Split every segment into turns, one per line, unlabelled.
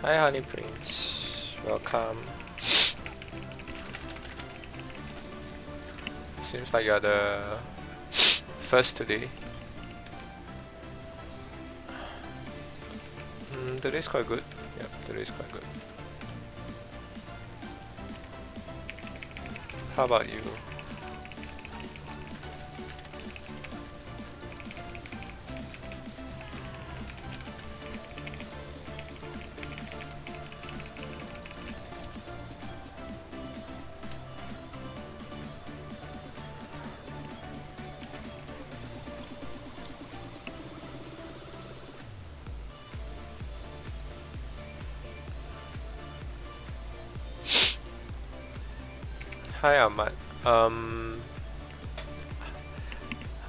Hi, Honey Prince. Welcome. Seems like you're the first today. Today's quite good. Yep, today's quite good. How about you? Hi, Ahmad.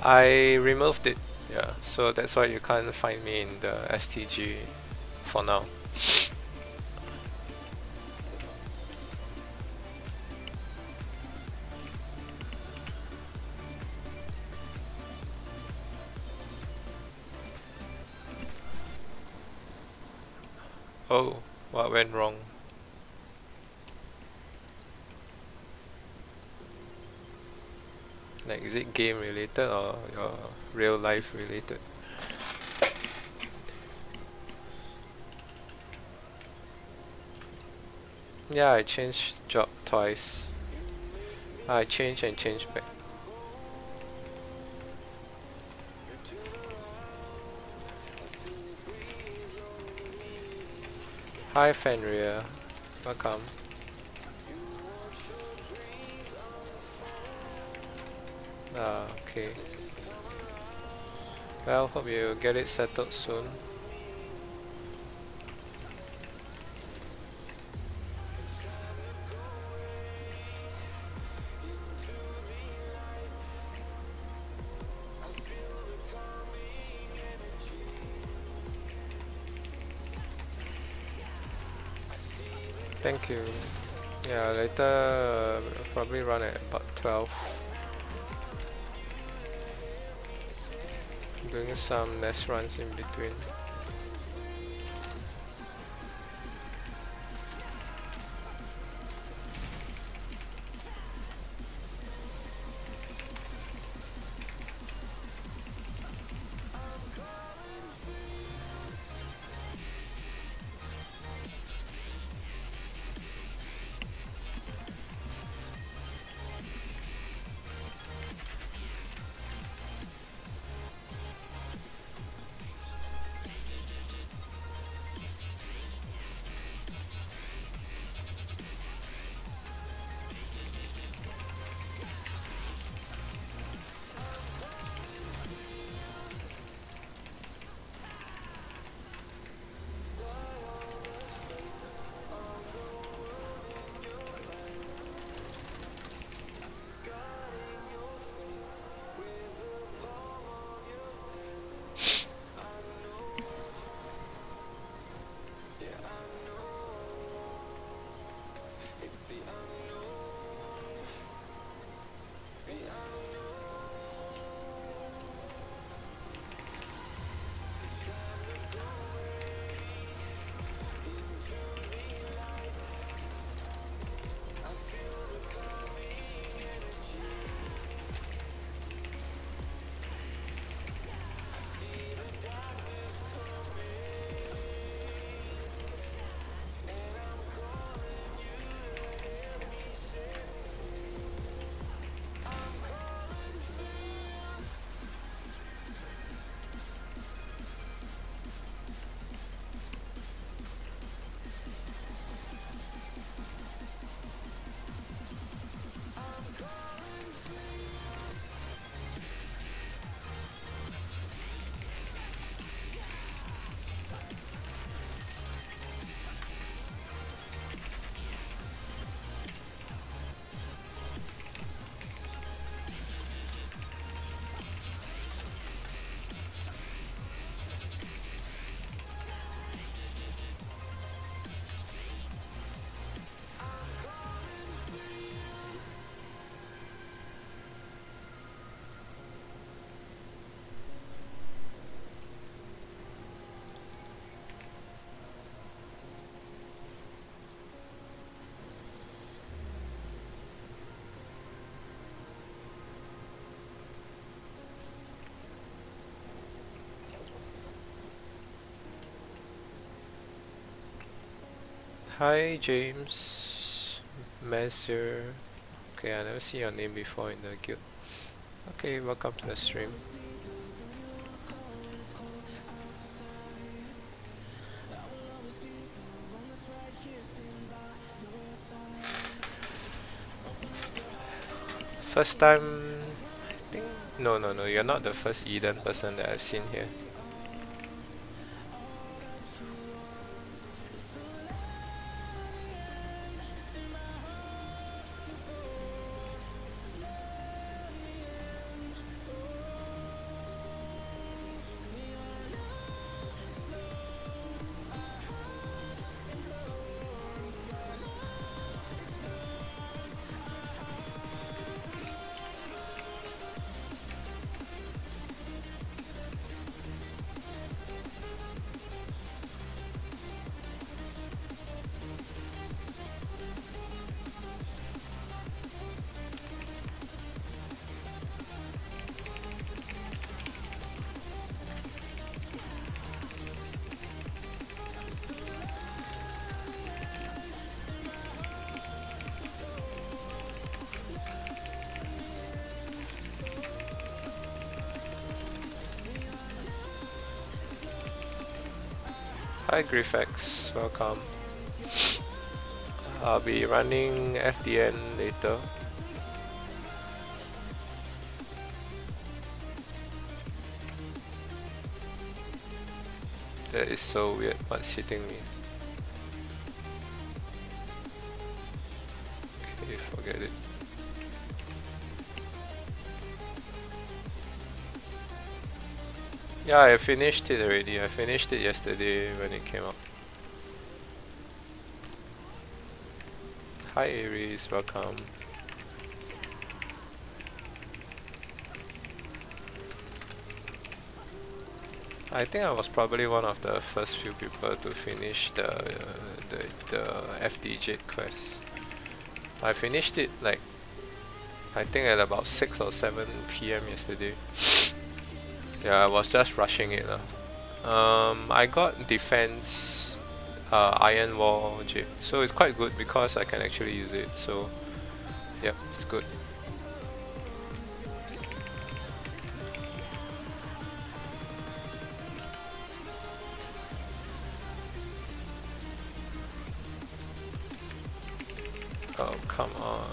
I removed it. Yeah, so that's why you can't find me in the STG for now. Oh, what went wrong? Like, is it game related or your real life related? Yeah, I changed job twice. I changed and changed back. Hi, Fenrir. Welcome. Okay. Well, hope you get it settled soon. Thank you. Yeah, later probably run at about 12. Doing some nest runs in between. Hi James, Mazir. Okay, I never see your name before in the guild. Okay, welcome to the stream. First time, I think. No, you're not the first Eden person that I've seen here. Hi Griffex, welcome. I'll be running FDN later. That is so weird, what's hitting me? Okay, forget it. Yeah, I finished it already. I finished it yesterday when it came out. Hi Aries, welcome. I think I was probably one of the first few people to finish the FD Jade quest. I finished it like, I think at about 6 or 7 PM yesterday. Yeah, I was just rushing it. I got defense iron wall Jade, so it's quite good because I can actually use it, so yep, it's good. Oh, come on.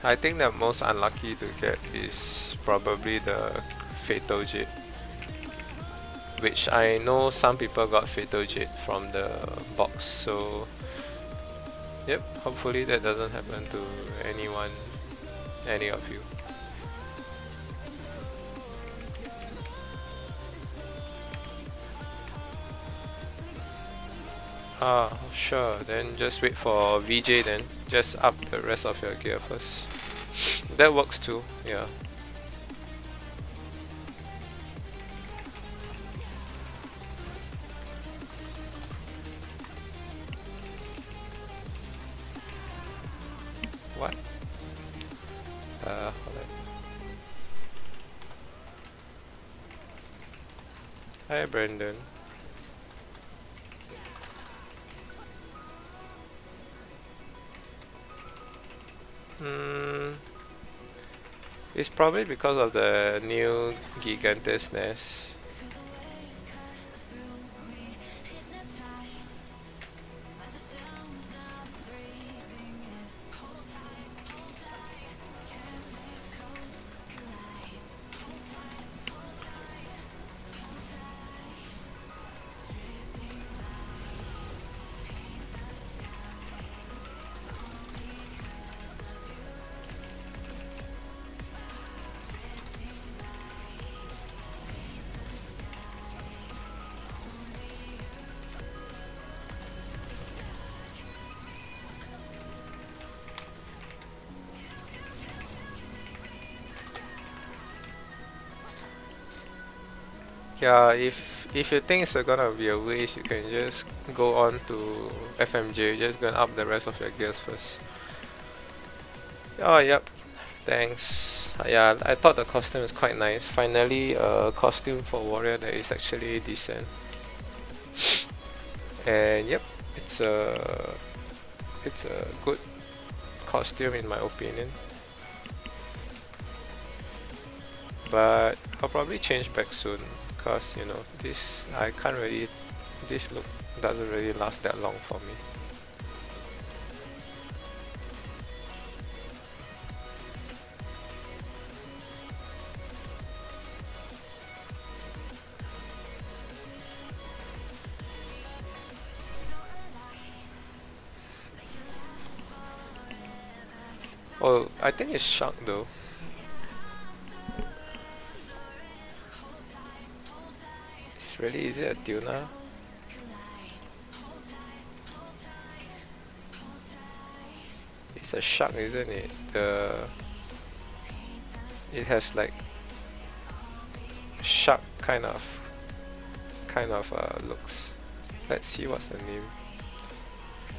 I think the most unlucky to get is probably the Fatal Jade, which I know some people got Fatal Jade from the box, so yep, hopefully that doesn't happen to anyone, any of you. Ah, sure, then just wait for VJ then, just up the rest of your gear first. That works too, yeah. What? Hold on. Hi Brandon. It's probably because of the new Gigantes nest. Yeah, if you think it's gonna be a waste, you can just go on to FMJ, just go and up the rest of your gears first. Oh, yep. Thanks. Yeah, I thought the costume is quite nice. Finally, a costume for warrior that is actually decent. And yep, it's a good costume in my opinion. But I'll probably change back soon, cause you know this I can't really. This look doesn't really last that long for me. Oh, I think it's shark though. It's really, is it a tuna? It's a shark, isn't it? It has like shark kind of looks. Let's see what's the name.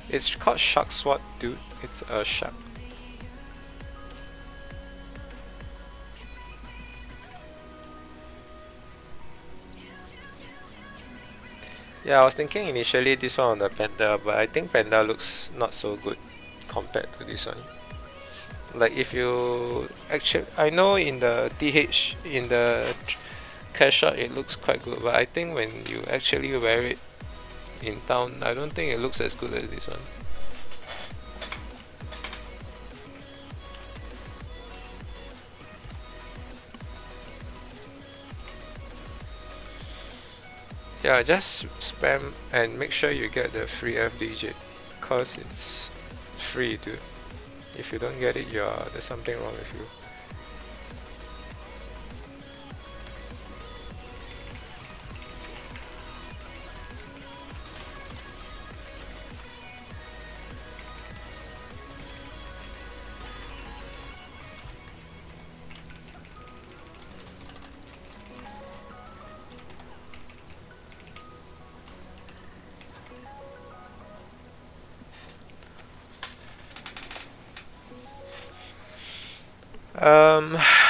It's called Shark Sword, dude. It's a shark. Yeah, I was thinking initially this one on the panda, but I think panda looks not so good compared to this one. Like if you actually, I know in the TH in the cash shot it looks quite good, but I think when you actually wear it in town, I don't think it looks as good as this one. Yeah, just spam and make sure you get the free FDJ, cause it's free, dude. If you don't get it, there's something wrong with you.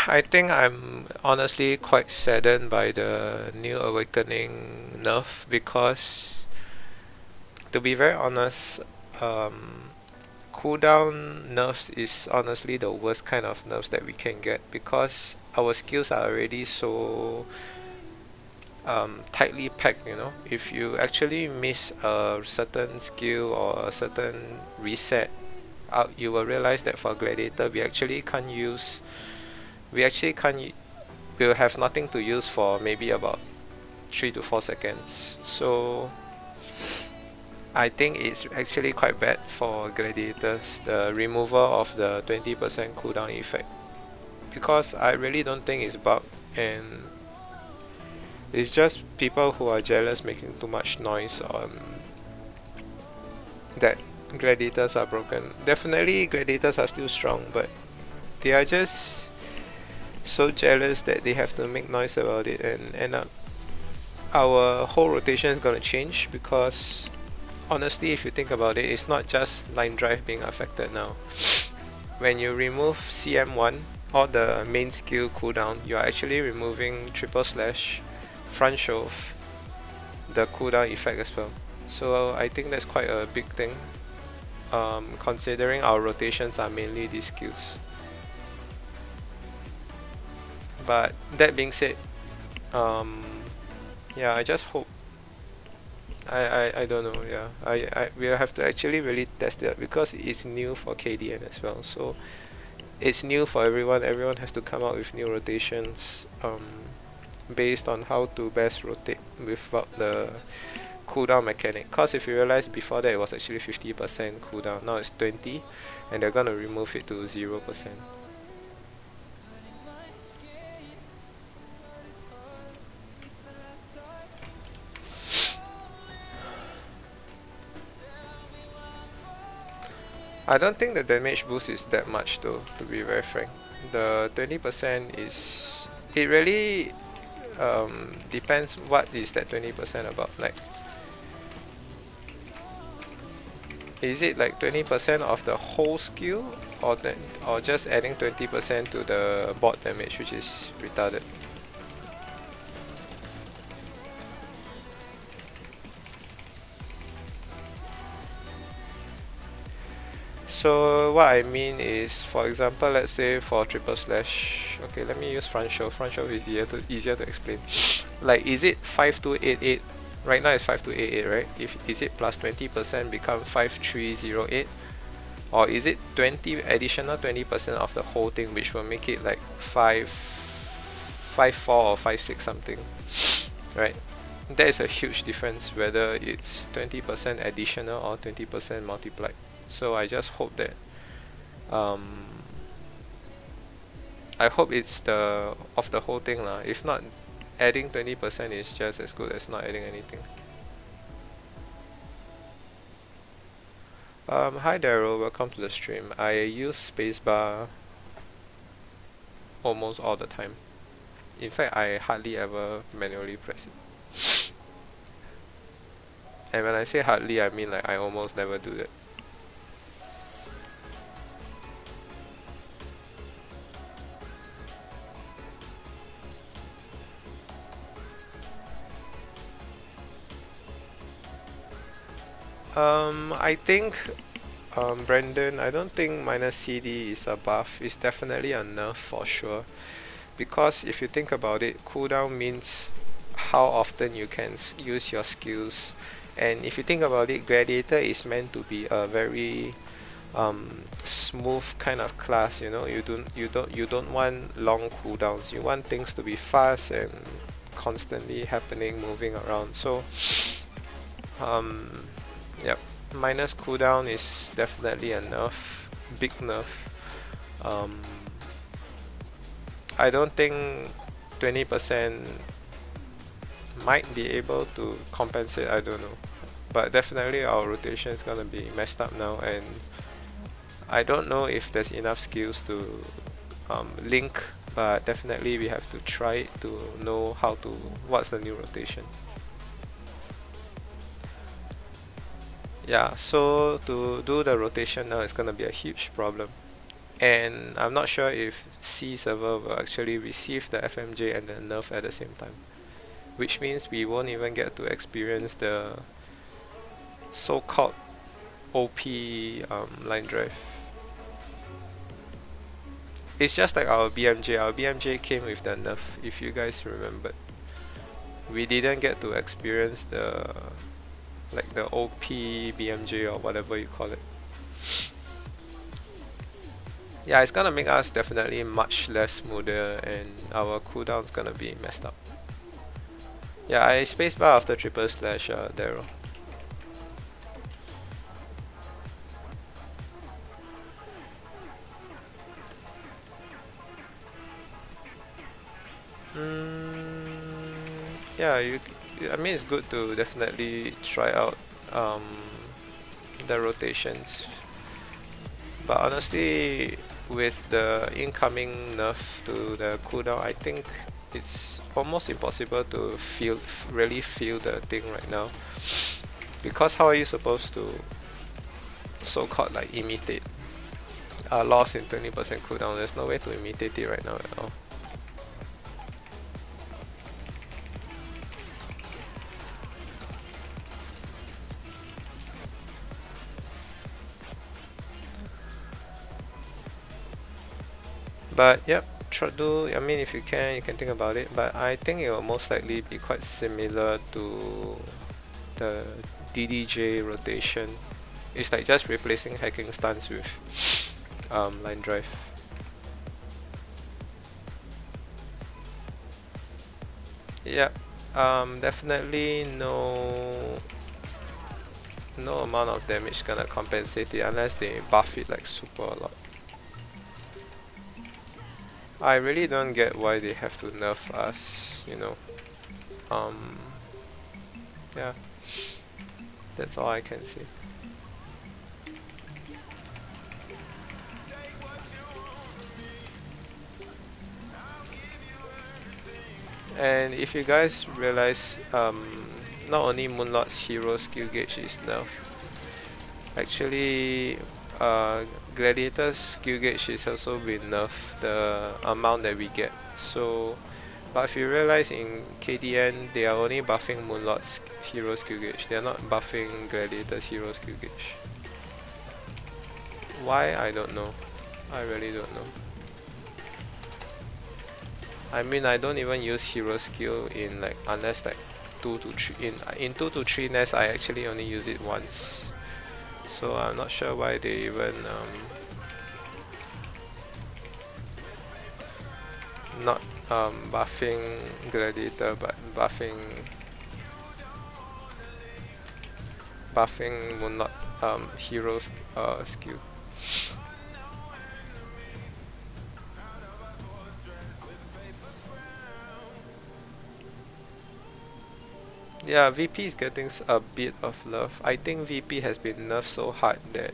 I think I'm honestly quite saddened by the New Awakening nerf because, to be very honest, cooldown nerfs is honestly the worst kind of nerfs that we can get because our skills are already so tightly packed. You know, if you actually miss a certain skill or a certain reset out, you will realize that for Gladiator we actually can't we'll have nothing to use for maybe about 3 to 4 seconds. So I think it's actually quite bad for gladiators, the removal of the 20% cooldown effect, because I really don't think it's bug, and it's just people who are jealous making too much noise on that gladiators are broken. Definitely gladiators are still strong, but they are just so jealous that they have to make noise about it, and end up our whole rotation is gonna change because honestly, if you think about it, it's not just line drive being affected now. When you remove CM1 or the main skill cooldown, you are actually removing triple slash, front shove, the cooldown effect as well. So I think that's quite a big thing, considering our rotations are mainly these skills. But that being said, yeah, I just hope. I don't know. Yeah, I will have to actually really test it out because it's new for KDN as well. So it's new for everyone. Everyone has to come up with new rotations, based on how to best rotate without the cooldown mechanic. Cause if you realize before that it was actually 50% cooldown, now it's 20, and they're gonna remove it to 0%. I don't think the damage boost is that much though, to be very frank. The 20% is, it really depends what is that 20% about. Like Is it like 20% of the whole skill, or just adding 20% to the board damage, which is retarded? So what I mean is, for example, let's say for triple slash, okay, let me use front shove. Front shove is easier to explain. Like, is it 5288? Right now it's 5288, right? Is it plus 20% become 5308? Or is it 20% of the whole thing, which will make it like 554 or 56 something, right? That is a huge difference whether it's 20% additional or 20% multiplied. So I just hope that I hope it's the whole thing lah. If not, adding 20% is just as good as not adding anything. Hi Daryl, welcome to the stream. I use spacebar almost all the time. In fact, I hardly ever manually press it. And when I say hardly, I mean like I almost never do that. I think, Brandon, I don't think minus CD is a buff. It's definitely a nerf for sure. Because if you think about it, cooldown means how often you can use your skills. And if you think about it, Gladiator is meant to be a very smooth kind of class. You know, you don't want long cooldowns. You want things to be fast and constantly happening, moving around. So yep, minus cooldown is definitely a nerf, big nerf. I don't think 20% might be able to compensate, I don't know. But definitely our rotation is gonna be messed up now, and I don't know if there's enough skills to link, but definitely we have to try it to know what's the new rotation. Yeah, so to do the rotation now is gonna be a huge problem. And I'm not sure if C server will actually receive the FMJ and the nerf at the same time, which means we won't even get to experience the so-called OP line drive. It's just like our BMJ. Our BMJ came with the nerf, if you guys remembered. We didn't get to experience the OP BMJ or whatever you call it. Yeah, it's gonna make us definitely much less smoother, and our cooldown's gonna be messed up. Yeah, I spacebar after triple slash, Daryl. Yeah, I mean, it's good to definitely try out the rotations, but honestly, with the incoming nerf to the cooldown, I think it's almost impossible to really feel the thing right now, because how are you supposed to so-called like imitate a loss in 20% cooldown? There's no way to imitate it right now at all. But yep, I mean, if you can think about it, but I think it will most likely be quite similar to the DDJ rotation. It's like just replacing hacking stance with line drive. Yep, definitely no amount of damage gonna compensate it unless they buff it like super a lot. I really don't get why they have to nerf us, you know. Yeah, that's all I can say. And if you guys realize, not only Moonlord's hero skill gauge is nerfed, Actually, Gladiator's skill gauge is also been nerfed, the amount that we get. So, but if you realize in KDN, they are only buffing Moonlord's hero skill gauge. They are not buffing Gladiator's hero skill gauge. Why? I don't know. I really don't know. I mean, I don't even use hero skill in like unless like 2 to 3 in 2 to 3 nests. I actually only use it once. So I'm not sure why they even not buffing Gladiator but buffing Moonlord heroes skill. Yeah, VP is getting a bit of love. I think VP has been nerfed so hard that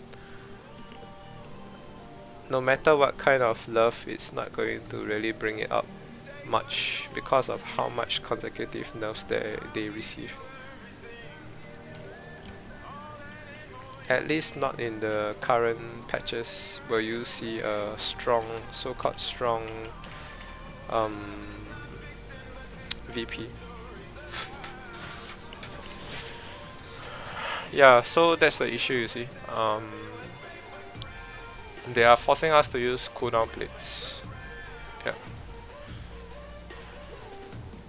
no matter what kind of love, it's not going to really bring it up much because of how much consecutive nerfs they receive. At least not in the current patches where you see a strong, so-called strong VP. Yeah, so that's the issue, you see. They are forcing us to use cooldown plates. Yeah.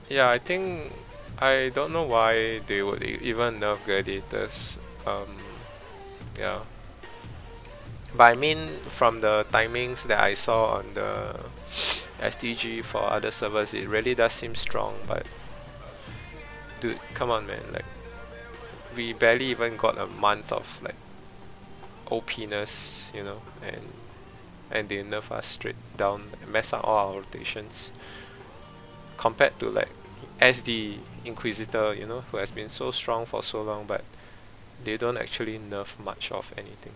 Yeah, I think I don't know why they would even nerf gladiators. Yeah. But I mean, from the timings that I saw on the SDG for other servers, it really does seem strong. But dude, come on, man! Like, we barely even got a month of like OPness, you know, and they nerf us straight down, mess up all our rotations. Compared to like SD Inquisitor, you know, who has been so strong for so long, but they don't actually nerf much of anything.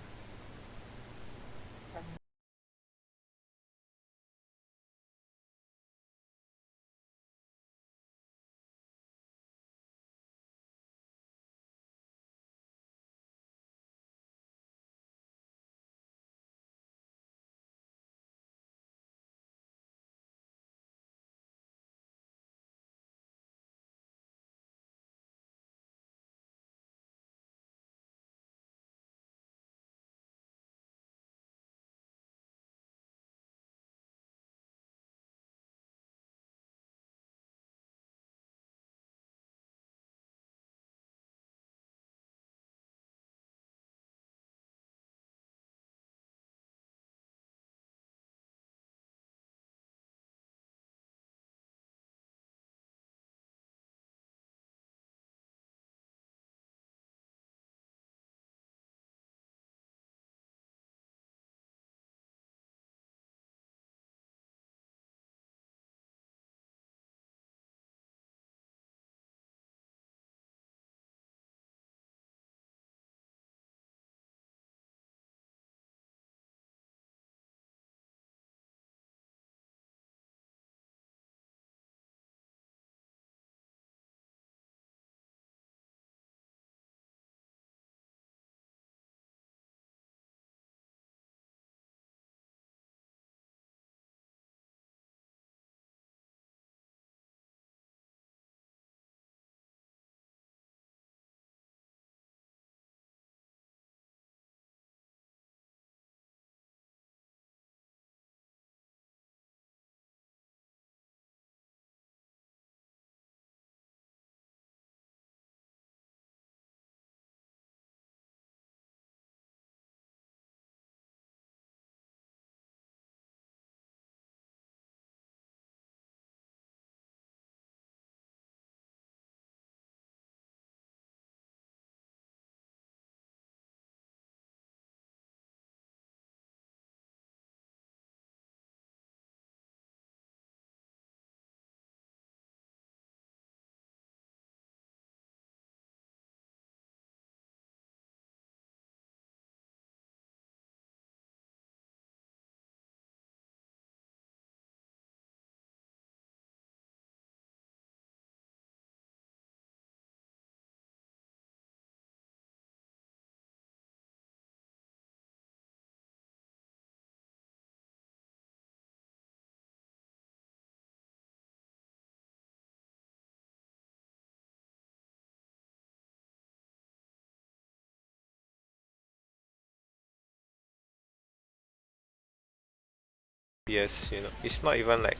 FPS, you know. It's not even like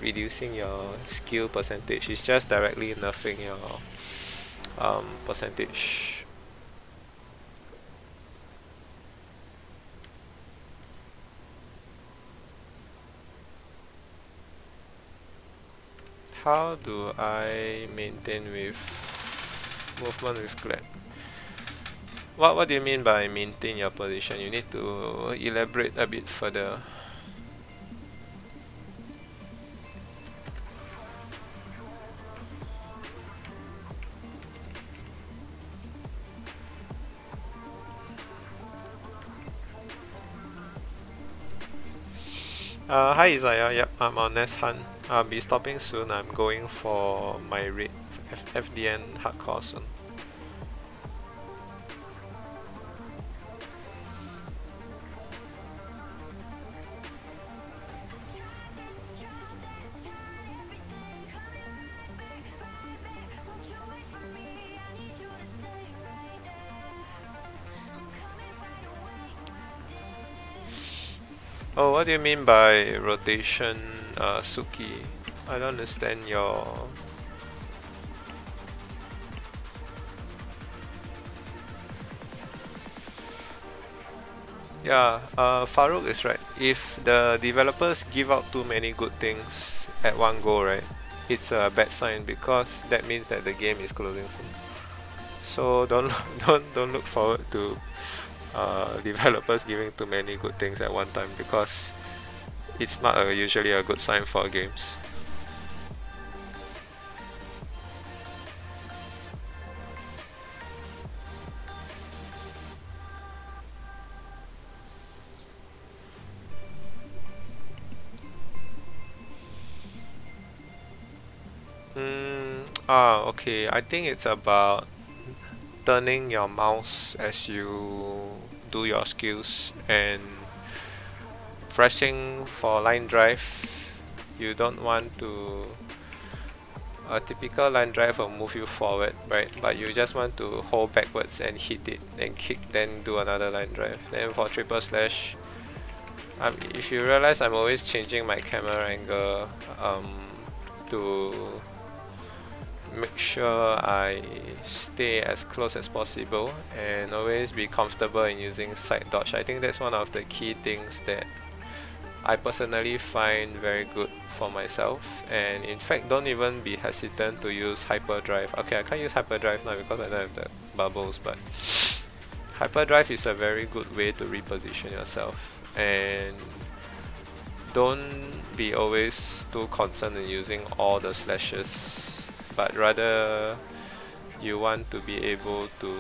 reducing your skill percentage, it's just directly nerfing your percentage. How do I maintain with movement with Glad? What do you mean by maintain your position? You need to elaborate a bit further. Hi Isaiah, yep, I'm on Nest Hunt. I'll be stopping soon. I'm going for my raid FDN hardcore soon. Oh, what do you mean by rotation, Suki? I don't understand your... Yeah, Farouk is right. If the developers give out too many good things at one go, right, it's a bad sign because that means that the game is closing soon. So don't look forward to developers giving too many good things at one time, because it's not usually a good sign for games. Okay. I think it's about turning your mouse as you do your skills and pressing for line drive. You don't want to... A typical line drive will move you forward, right? But you just want to hold backwards and hit it, then kick, then do another line drive. Then for triple slash, if you realize, I'm always changing my camera angle to make sure I stay as close as possible and always be comfortable in using side dodge. I think that's one of the key things that I personally find very good for myself, and in fact don't even be hesitant to use hyperdrive. Okay, I can't use hyperdrive now because I don't have the bubbles, but hyperdrive is a very good way to reposition yourself, and don't be always too concerned in using all the slashes, but rather you want to be able to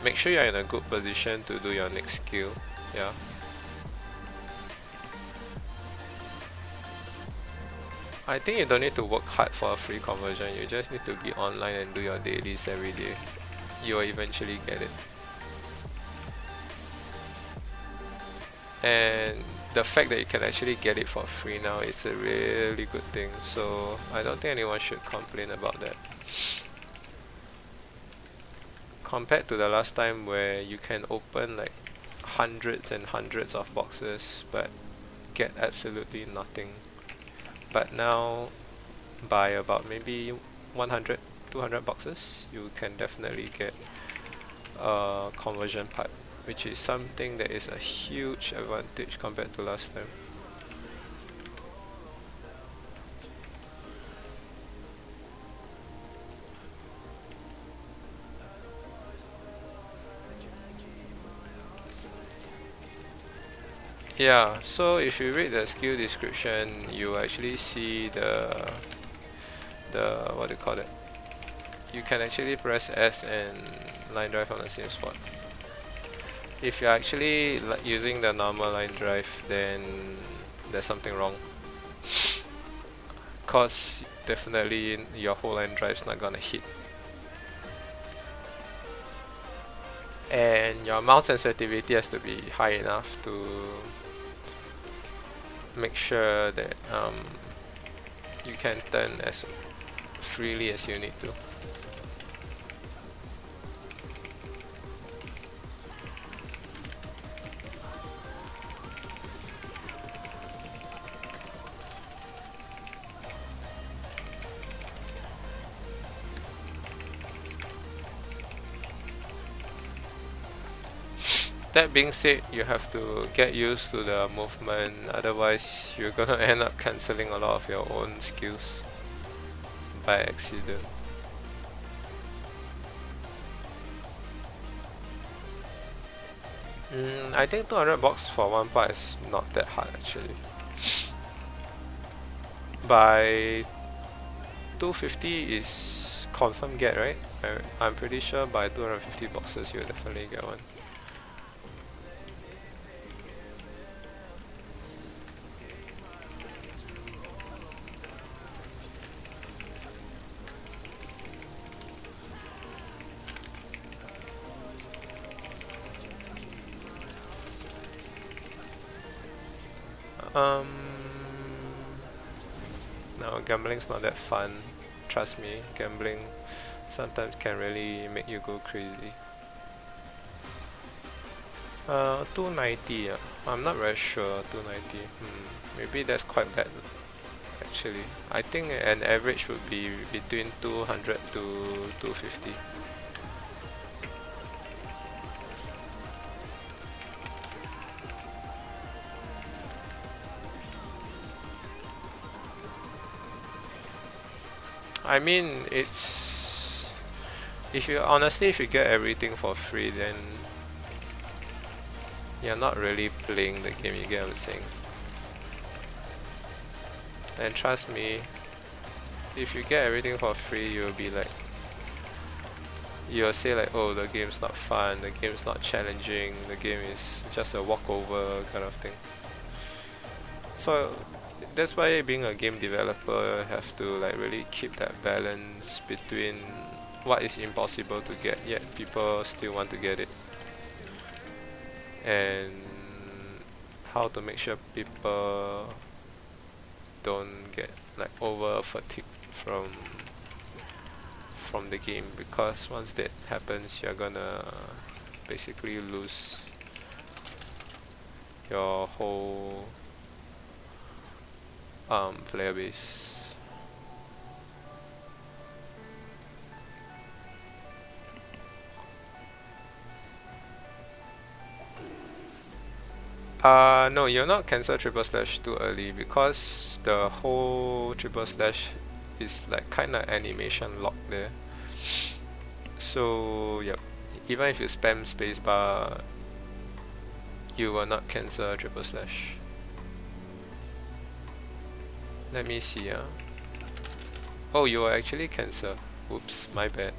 make sure you're in a good position to do your next skill. Yeah. I think you don't need to work hard for a free conversion, you just need to be online and do your dailies every day. You will eventually get it. And the fact that you can actually get it for free now is a really good thing, so I don't think anyone should complain about that. Compared to the last time where you can open like hundreds and hundreds of boxes but get absolutely nothing. But now, by about maybe 100, 200 boxes, you can definitely get a conversion pipe, which is something that is a huge advantage compared to last time. Yeah, so if you read the skill description, you actually see the what do you call it? You can actually press S and line drive on the same spot. If you're actually using the normal line drive, then there's something wrong. Cause definitely your whole line drive's not gonna hit. And your mouse sensitivity has to be high enough to make sure that you can turn as freely as you need to. that being said, you have to get used to the movement, otherwise you're gonna end up cancelling a lot of your own skills by accident. I think 200 bucks for one part is not that hard actually. By 250 is confirm get, right? I'm pretty sure by 250 boxes you'll definitely get one. Um, no, gambling's not that fun. Trust me, gambling sometimes can really make you go crazy. 290. I'm not very sure. 290. Maybe that's quite bad. Actually, I think an average would be between 200 to 250. I mean, it's if you get everything for free, then you're not really playing the game. You get what I'm saying? And trust me, if you get everything for free, you'll say like, oh, the game's not fun, the game's not challenging, the game is just a walkover kind of thing. So that's why being a game developer have to like really keep that balance between what is impossible to get yet people still want to get it, and how to make sure people don't get like over fatigued from the game, because once that happens you're gonna basically lose your whole player base. No, you'll not cancel triple slash too early, because the whole triple slash is like kinda animation lock there. So yep, even if you spam spacebar, you will not cancel triple slash. Let me see. Oh, you will actually cancel. Oops, my bad.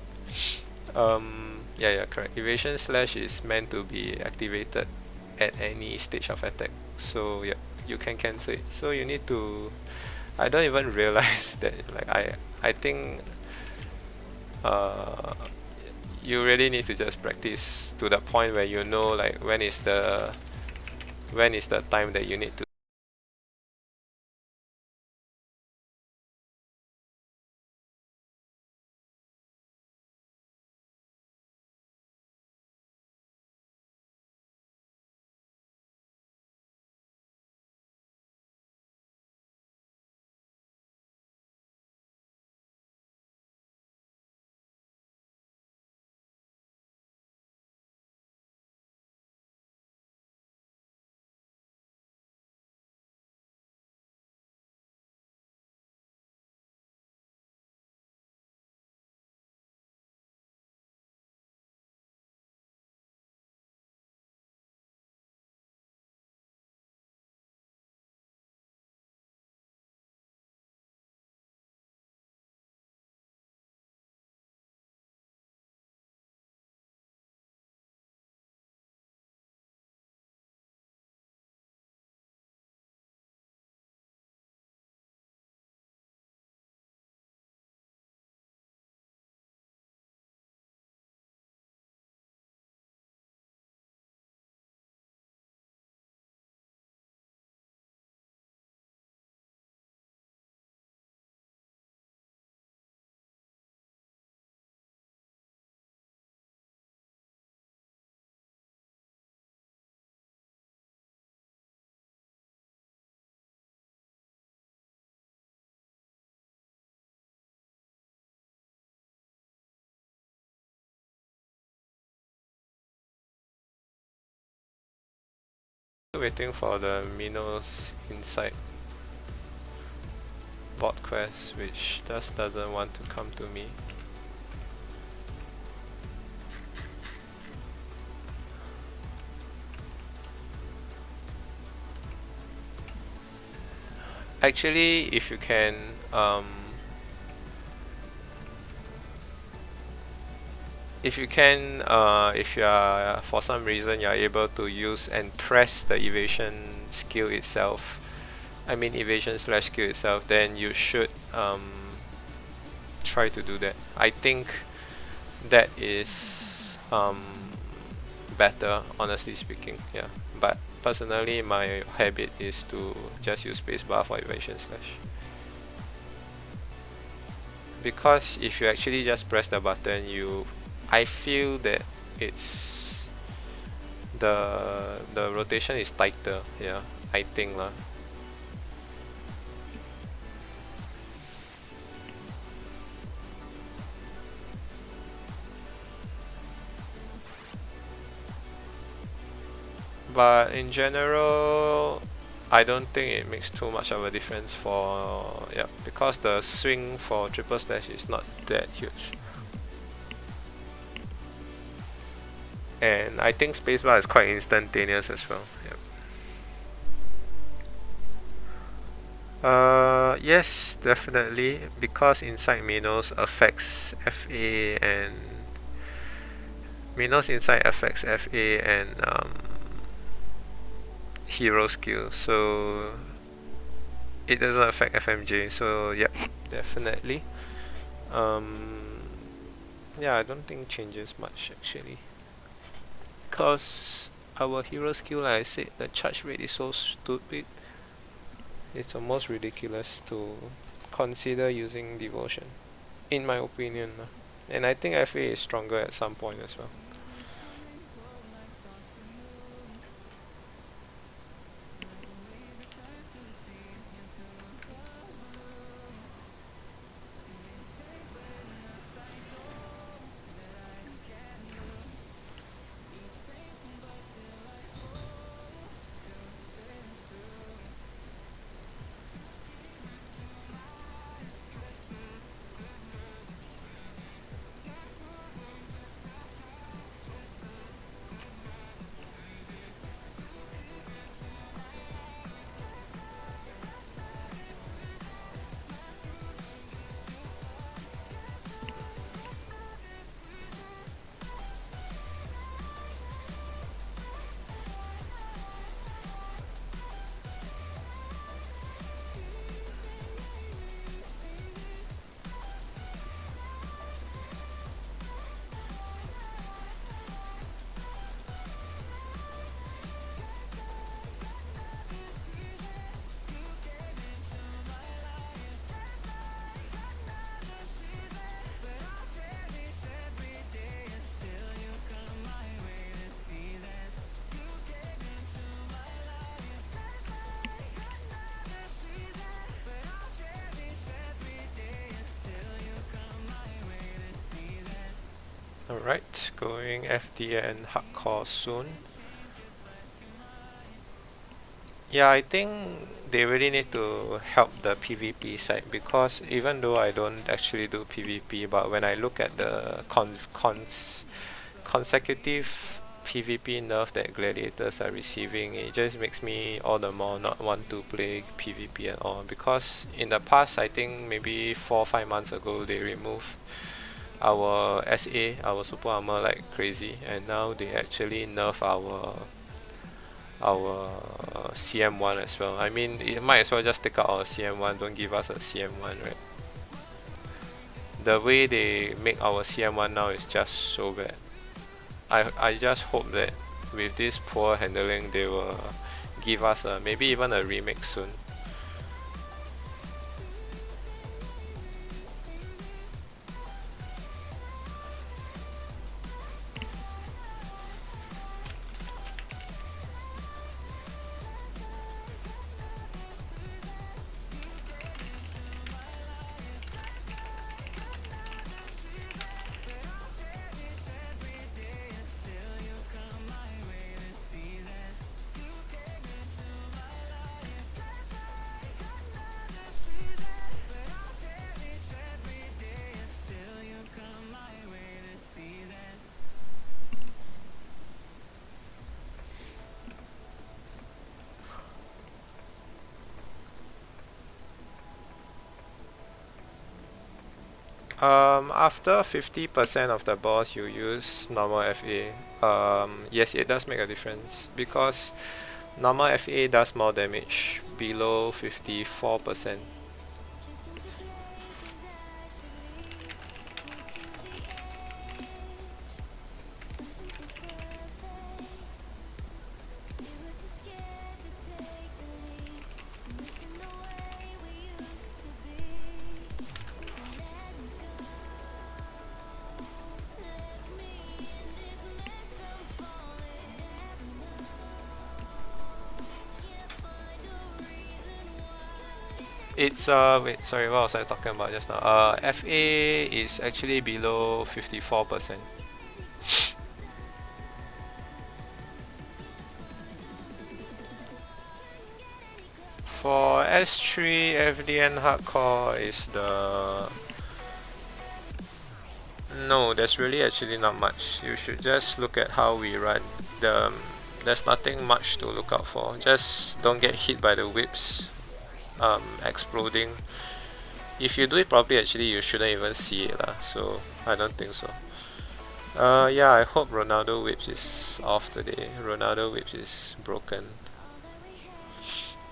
Yeah, correct. Evasion slash is meant to be activated at any stage of attack. So yeah, you can cancel it. So you need to. I don't even realize that. Like I think uh, you really need to just practice to the point where you know like when is the time that you need to Waiting for the Minos Insight bot quest, which just doesn't want to come to me. Actually, if you can, if you are, for some reason you are able to use and press the evasion skill itself, I mean evasion slash skill itself, then you should try to do that. I think that is better, honestly speaking. Yeah, but personally my habit is to just use spacebar for evasion slash, because if you actually just press the button, I feel that it's the rotation is tighter. Yeah, I think lah. But in general, I don't think it makes too much of a difference for, yeah, because the swing for triple slash is not that huge. And I think spacebar is quite instantaneous as well. Yep. Yes, definitely, because inside Minos affects FA and Minos inside affects FA and hero skill, so it doesn't affect FMJ. So yep, definitely. Yeah, I don't think changes much actually, because our hero skill, like I said, the charge rate is so stupid. It's almost ridiculous to consider using devotion, in my opinion. And I think FA is stronger at some point as well. Alright, going FDN hardcore soon. Yeah, I think they really need to help the PvP side, because even though I don't actually do PvP, but when I look at the consecutive PvP nerf that gladiators are receiving, it just makes me all the more not want to play PvP at all. Because in the past, I think maybe 4 or 5 months ago, they removed our SA, our super armor, like crazy, and now they actually nerf our CM1 as well. I mean, it might as well just take out our CM1, don't give us a CM1, right? The way they make our CM1 now is just so bad. I just hope that with this poor handling, they will give us maybe even a remake soon. After 50% of the boss, you use normal FA. Yes, it does make a difference because normal FA does more damage below 54%. It's wait, sorry, what was I talking about just now? FA is actually below 54%. For S3 FDN hardcore is the no, there's really actually not much. You should just look at how we run. There's nothing much to look out for. Just don't get hit by the whips exploding. If you do it properly, actually you shouldn't even see it lah. So I don't think so. Yeah, I hope Ronaldo whips is off today. Ronaldo whips is broken.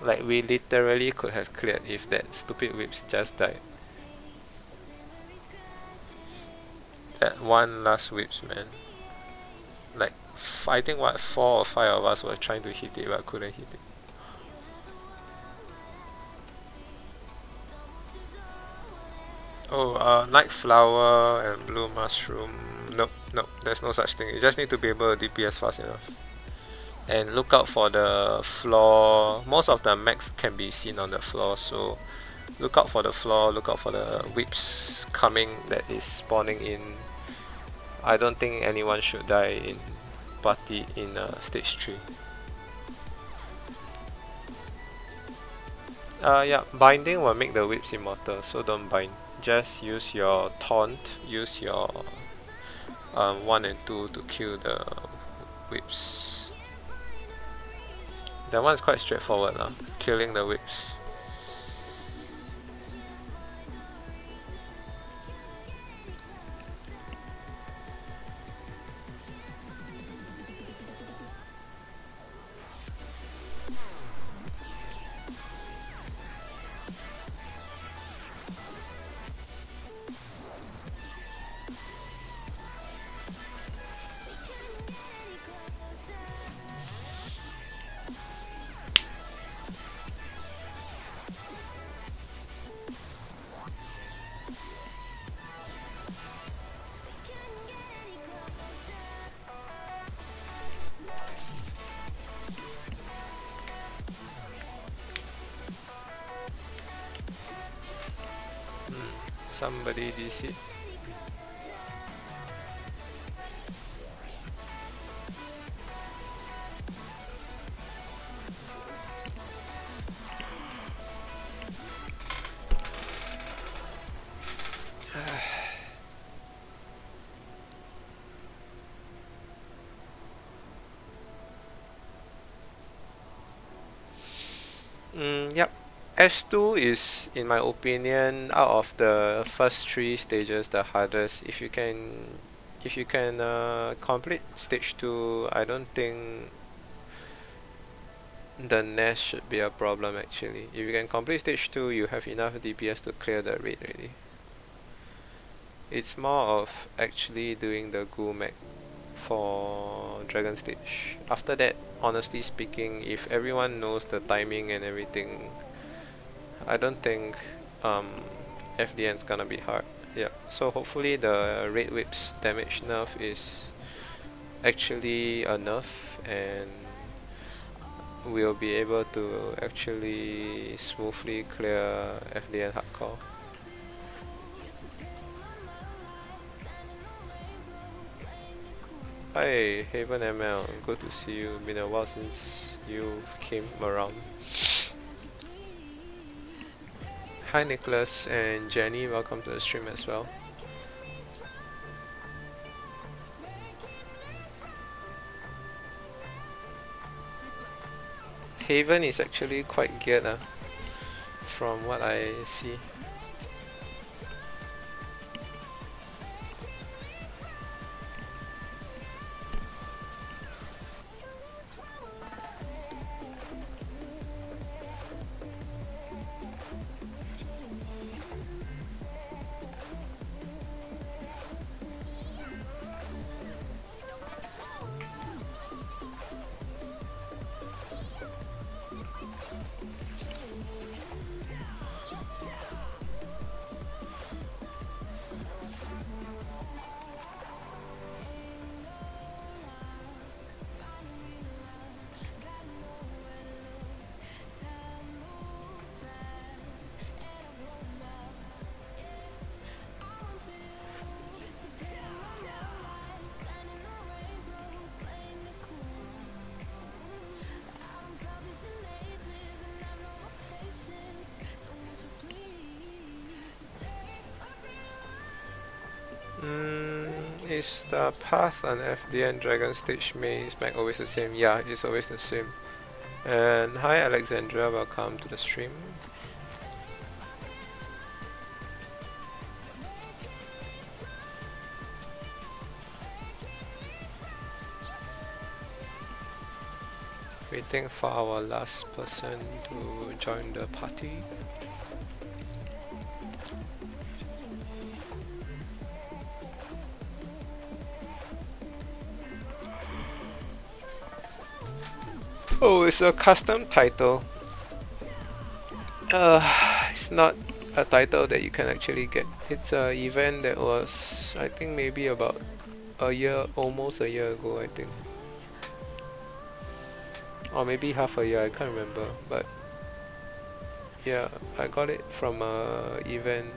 Like we literally could have cleared if that stupid whips just died. That one last whips, man. Like I think what 4 or 5 of us were trying to hit it but couldn't hit it. Oh, night flower and blue mushroom. Nope, nope. There's no such thing. You just need to be able to DPS fast enough. And look out for the floor. Most of the mechs can be seen on the floor, so look out for the floor. Look out for the whips coming that is spawning in. I don't think anyone should die in party in stage 3. Yeah, binding will make the whips immortal, so don't bind. Just use your taunt, use your 1 and 2 to kill the whips. That one is quite straightforward lah, killing the whips. Somebody DC. Yep. S2 is, in my opinion, out of the first 3 stages, the hardest. If you can complete stage 2, I don't think the nest should be a problem actually. If you can complete stage 2, you have enough DPS to clear the raid already. It's more of actually doing the ghoul mech for dragon stage. After that, honestly speaking, if everyone knows the timing and everything, I don't think FDN is gonna be hard. Yeah, so hopefully the raid whips damage nerf is actually a nerf and we'll be able to actually smoothly clear FDN hardcore. Hi Haven ML, good to see you. Been a while since you came around. Hi Nicholas and Jenny, welcome to the stream as well. Haven is actually quite geared from what I see. Is the path on FDN Dragon Stage Maze Mac always the same? Yeah, it's always the same. And hi Alexandra, welcome to the stream. Waiting for our last person to join the party. Oh, it's a custom title. It's not a title that you can actually get. It's an event that was, I think, maybe about a year, almost a year ago, I think. Or maybe half a year, I can't remember. But yeah, I got it from a event.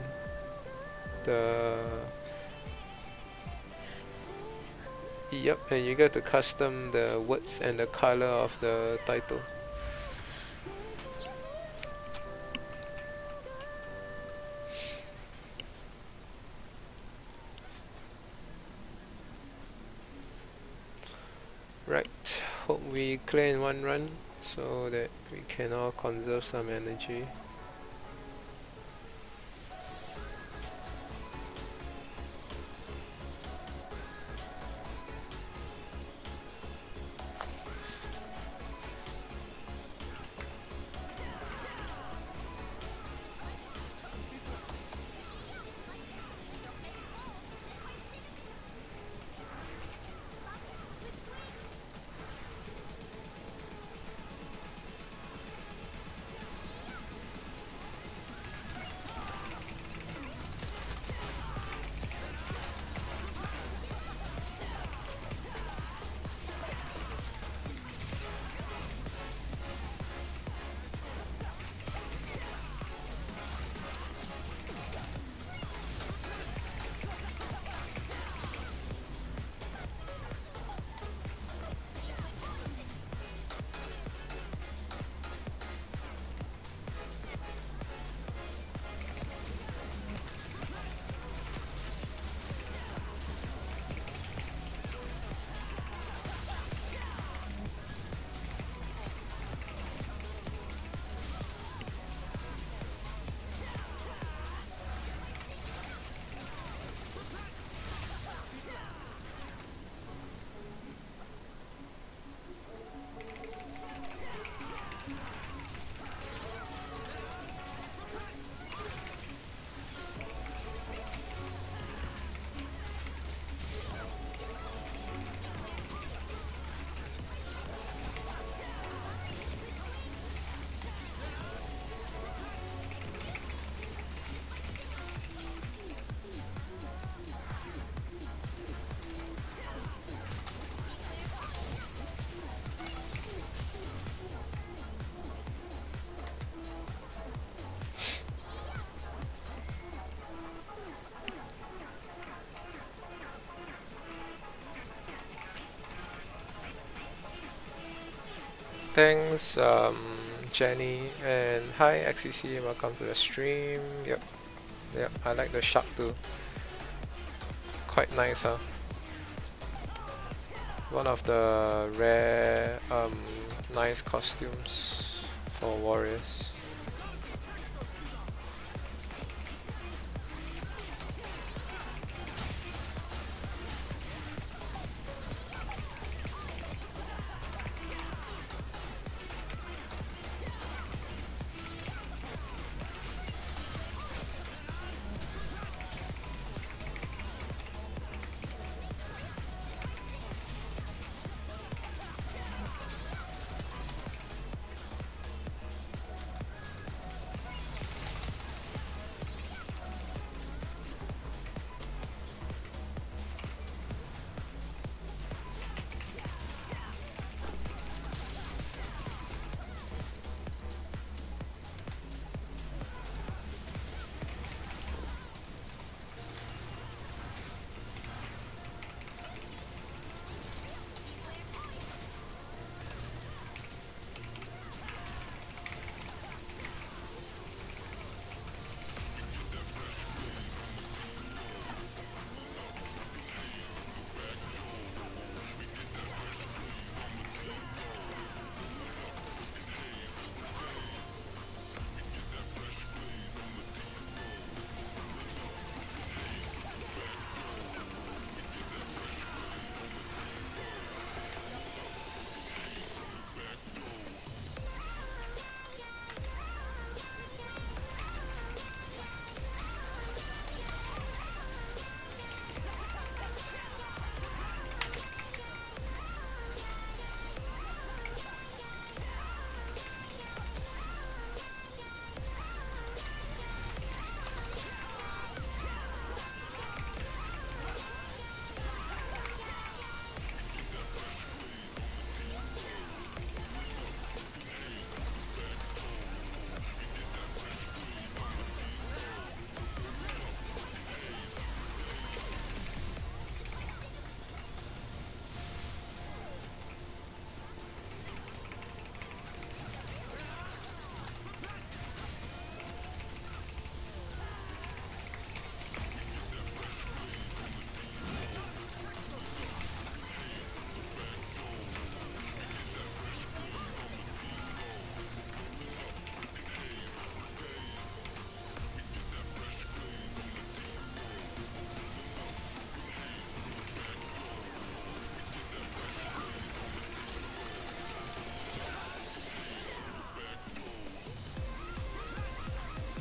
Yep, and you get to custom the words and the color of the title. Right, hope we clear in one run so that we can all conserve some energy. Thanks, Jenny, and hi XCC, welcome to the stream. Yep, I like the shark too. Quite nice, huh? One of the rare, nice costumes for warriors.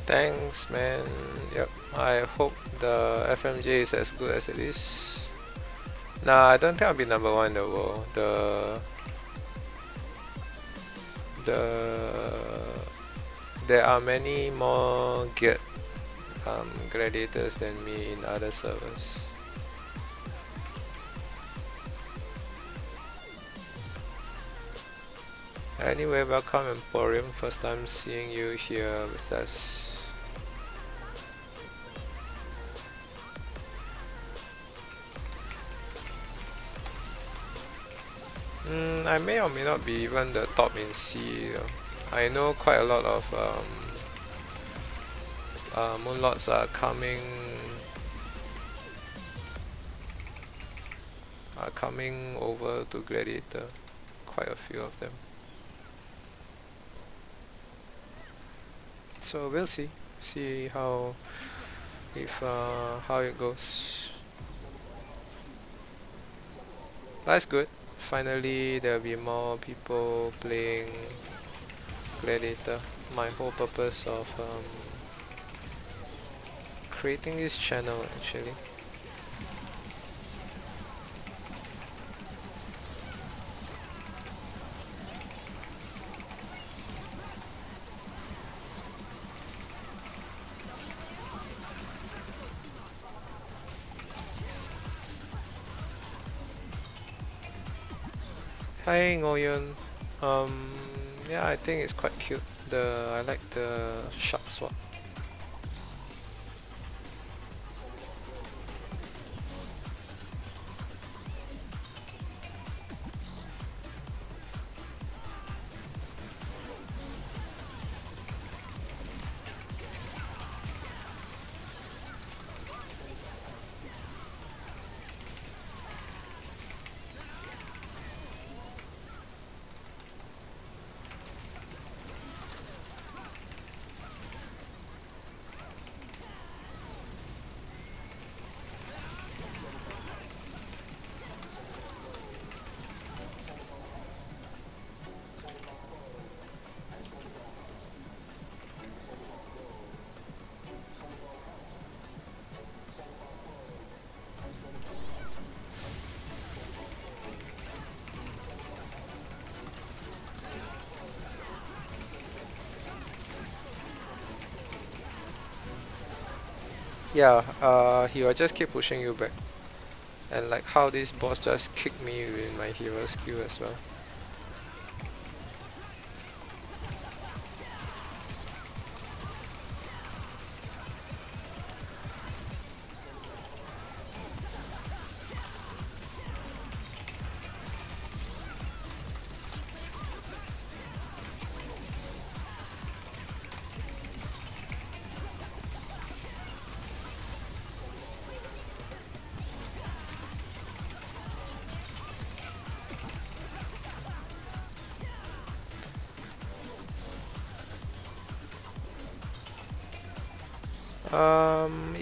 Thanks, man. Yep. I hope the FMJ is as good as it is. Nah, I don't think I'll be number one in the world. There are many more geared gladiators than me in other servers. Anyway, welcome Emporium. First time seeing you here with us. I may or may not be even the top in C. I know quite a lot of moonlords are coming over to Gladiator. Quite a few of them. So we'll see how it goes. That's good. Finally, there'll be more people playing Gladiator. My whole purpose of creating this channel actually. Hi Ngoyun. Yeah, I think it's quite cute. I like the shark sword. Yeah, he will just keep pushing you back. And like how this boss just kicked me with my hero skill as well.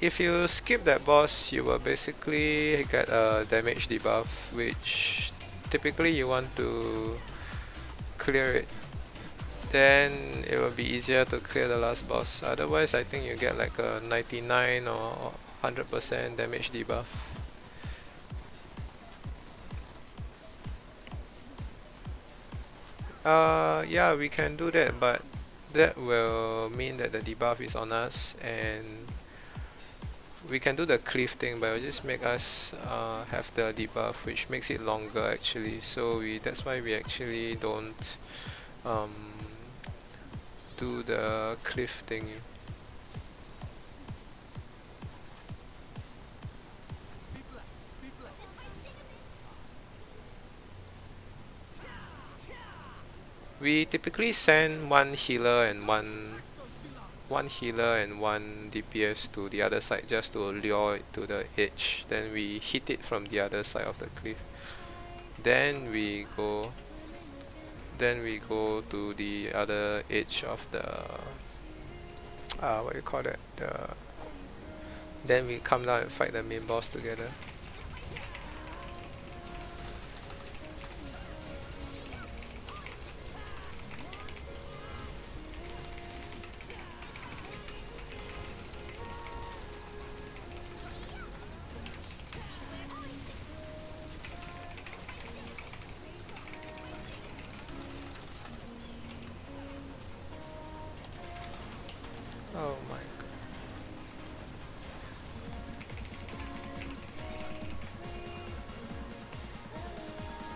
If you skip that boss, you will basically get a damage debuff, which typically you want to clear it. Then it will be easier to clear the last boss. Otherwise, I think you get like a 99 or 100% damage debuff. Yeah, we can do that, but that will mean that the debuff is on us, and we can do the cleave thing, but it will just make us have the debuff, which makes it longer actually. So that's why we actually don't do the cleave thing. We typically send one healer and one DPS to the other side just to lure it to the edge. Then we hit it from the other side of the cliff. Then we go to the other edge of the what do you call that? Then we come down and fight the main boss together.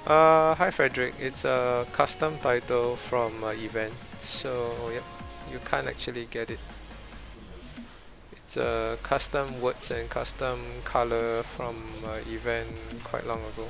Hi Frederick, it's a custom title from event, so yep, you can't actually get it. It's a custom words and custom color from event quite long ago.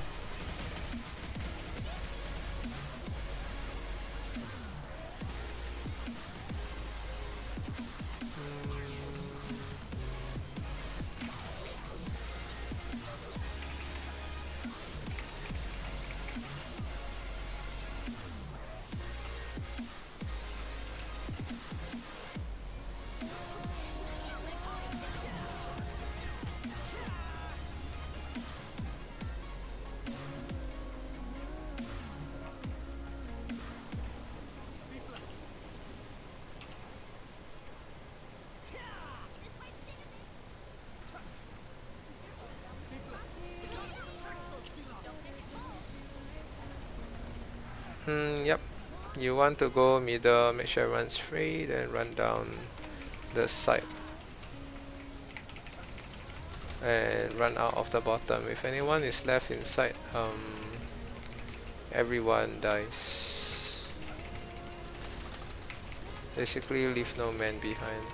Yep. You want to go middle, make sure everyone's free, then run down the side and run out of the bottom. If anyone is left inside, everyone dies. Basically, leave no man behind.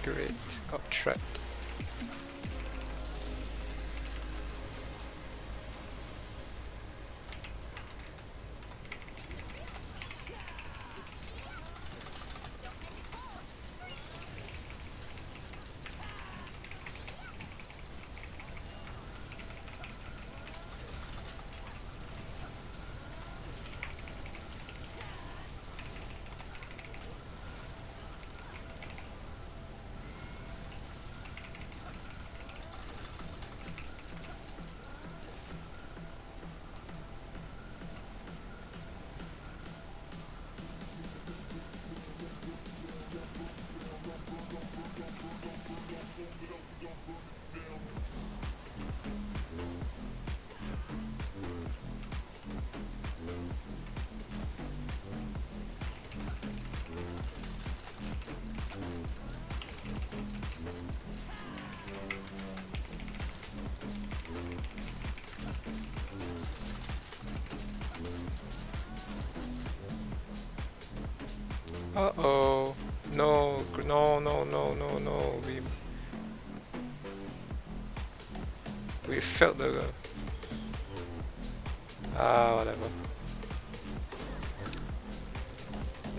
Great, got trapped. Uh-oh. No, no, no, no, no, no. We failed the... whatever.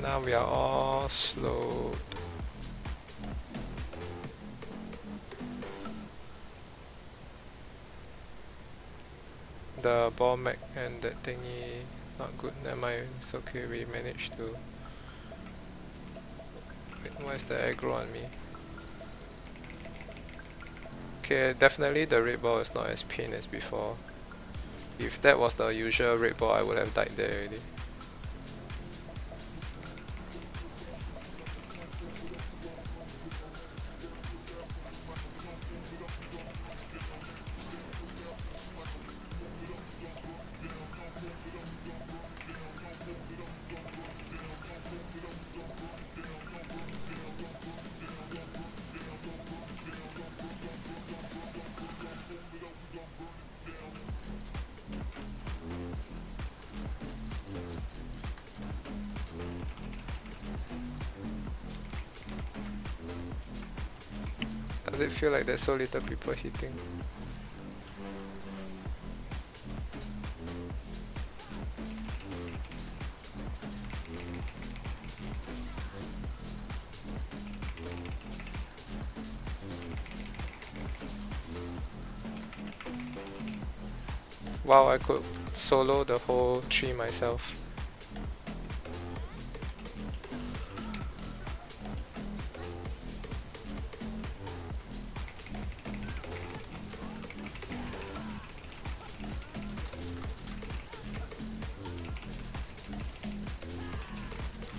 Now we are all slowed. The ball mech and that thingy, not good. Never mind, it's okay, we managed to... Wait, why is the aggro on me? Okay, definitely the red ball is not as pain as before. If that was the usual red ball, I would have died there already. Does it feel like there's so little people hitting? Wow, I could solo the whole tree myself.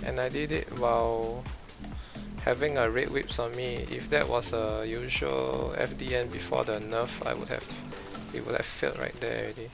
And I did it while having a red whips on me. If that was a usual FDN before the nerf, it would have failed right there already.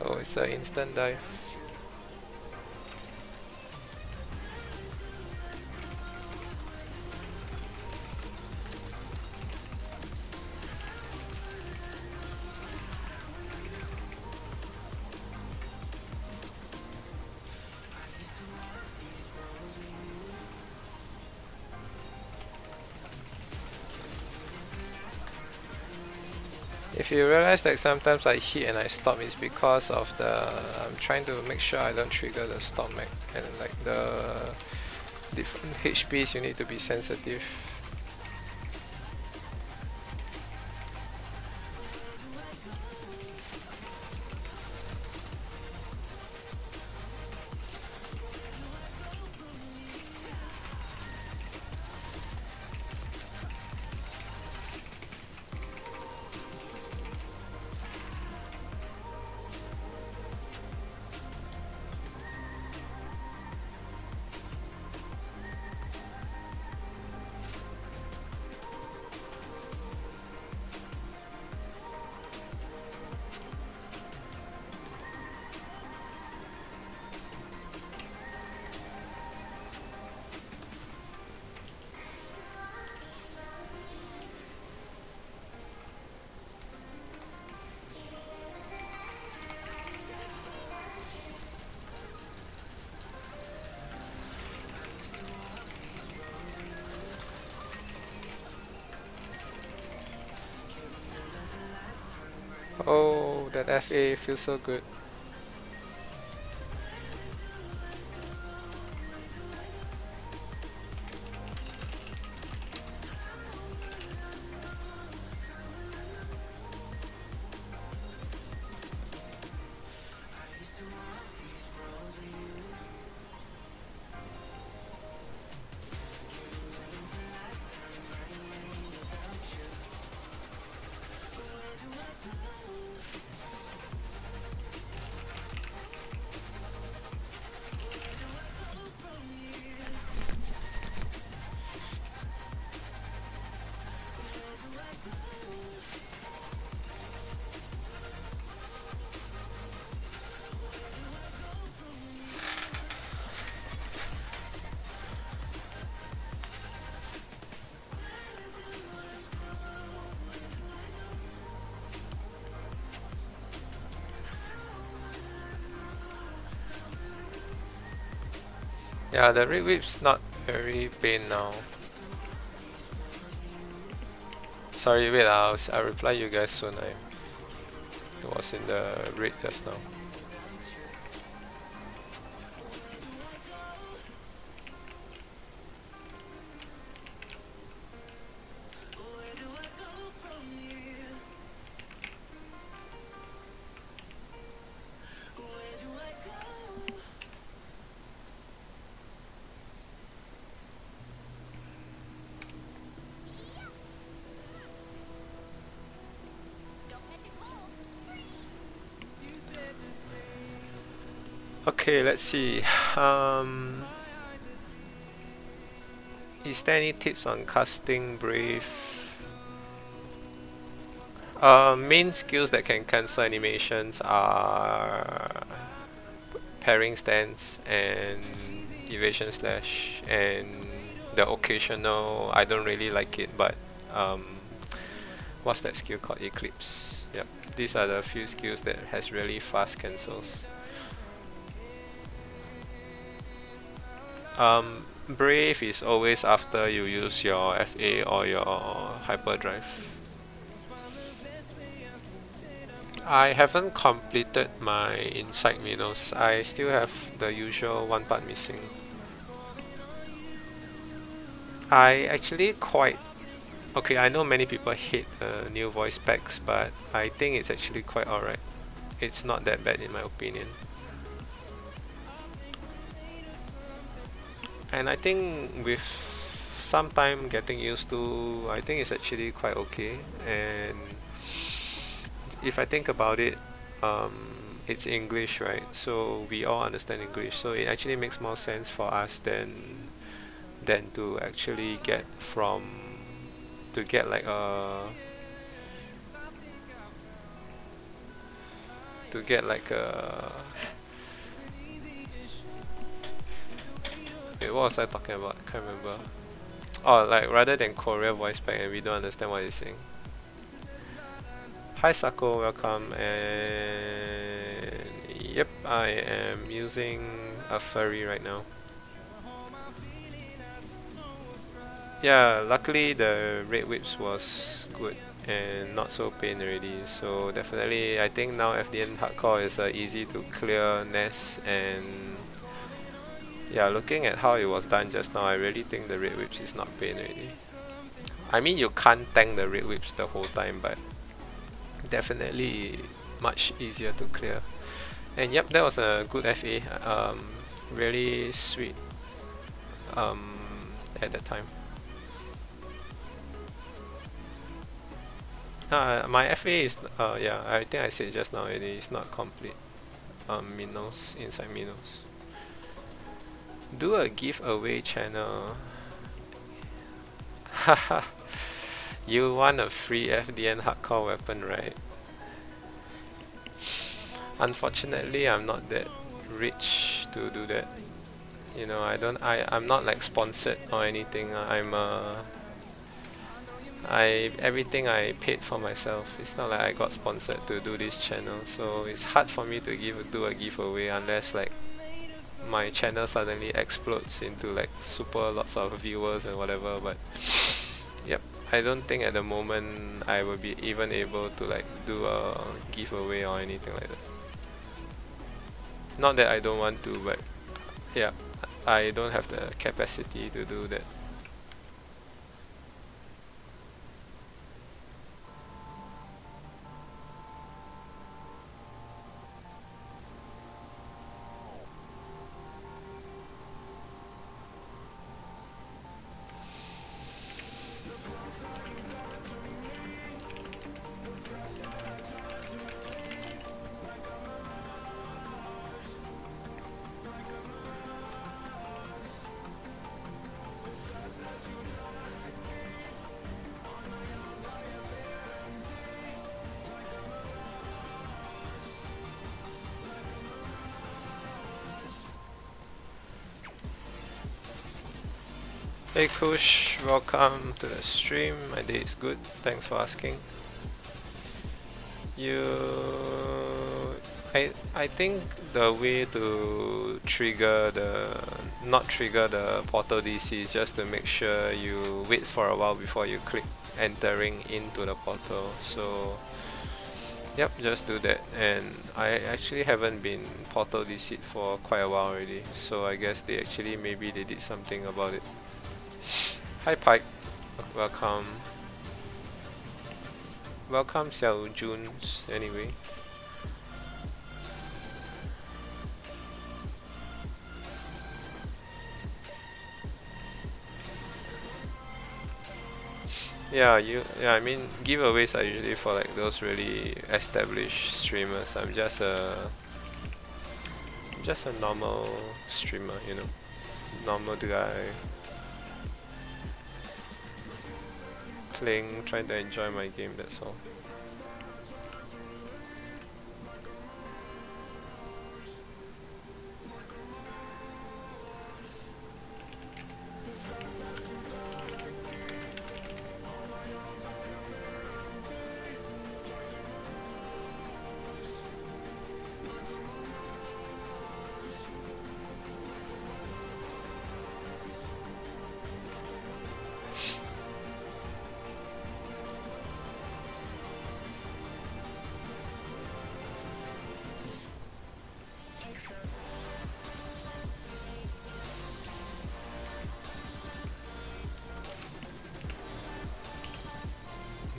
Oh, it's an instant dive. If you realize that sometimes I hit and I stop, it's because of I'm trying to make sure I don't trigger the stop mech, and like the different HPs you need to be sensitive. Oh, that FA feels so good. Yeah, the red whip's not very pain now. Sorry, wait, I'll reply you guys soon. It was in the red just now. Okay, let's see. Is there any tips on casting Brave? Main skills that can cancel animations are parrying stance and evasion slash, and the occasional, I don't really like it, but what's that skill called? Eclipse. Yep, these are the few skills that has really fast cancels. Brave is always after you use your FA or your hyperdrive. I haven't completed my Inside Minos. I still have the usual one part missing. I actually quite... Okay, I know many people hate new voice packs, but I think it's actually quite alright. It's not that bad in my opinion. And I think with some time getting used to, I think it's actually quite okay. And if I think about it, it's English, right? So we all understand English, so it actually makes more sense for us than to actually get like a wait, what was I talking about? I can't remember. Oh, like rather than Korea voice pack and we don't understand what he's saying. Hi Sako, welcome. And yep, I am using a furry right now. Yeah, luckily the red whips was good and not so pain already, so definitely I think now FDN hardcore is easy to clear nest. And yeah, looking at how it was done just now, I really think the red whips is not pain already. I mean, you can't tank the red whips the whole time, but definitely much easier to clear. And yep, that was a good FA, really sweet at that time. My FA is, yeah, I think I said just now already, it's not complete. Minos, inside Minos. Do a giveaway channel. Haha. You want a free FDN hardcore weapon, right? Unfortunately, I'm not that rich to do that. You know, I'm not like sponsored or anything. Everything I paid for myself. It's not like I got sponsored to do this channel, so it's hard for me to do a giveaway unless like my channel suddenly explodes into like super lots of viewers and whatever. But yep, I don't think at the moment I will be even able to like do a giveaway or anything like that. Not that I don't want to, but yeah, I don't have the capacity to do that. Hey Kush, welcome to the stream. My day is good, thanks for asking. I think the way to not trigger the portal DC is just to make sure you wait for a while before you click entering into the portal. So yep, just do that. And I actually haven't been portal DC'd for quite a while already, so I guess maybe they did something about it. Hi Pike, welcome. Welcome Xiao Juns anyway. Yeah, I mean, giveaways are usually for like those really established streamers. I'm just a normal streamer, you know, normal guy. playing, trying to enjoy my game, that's all.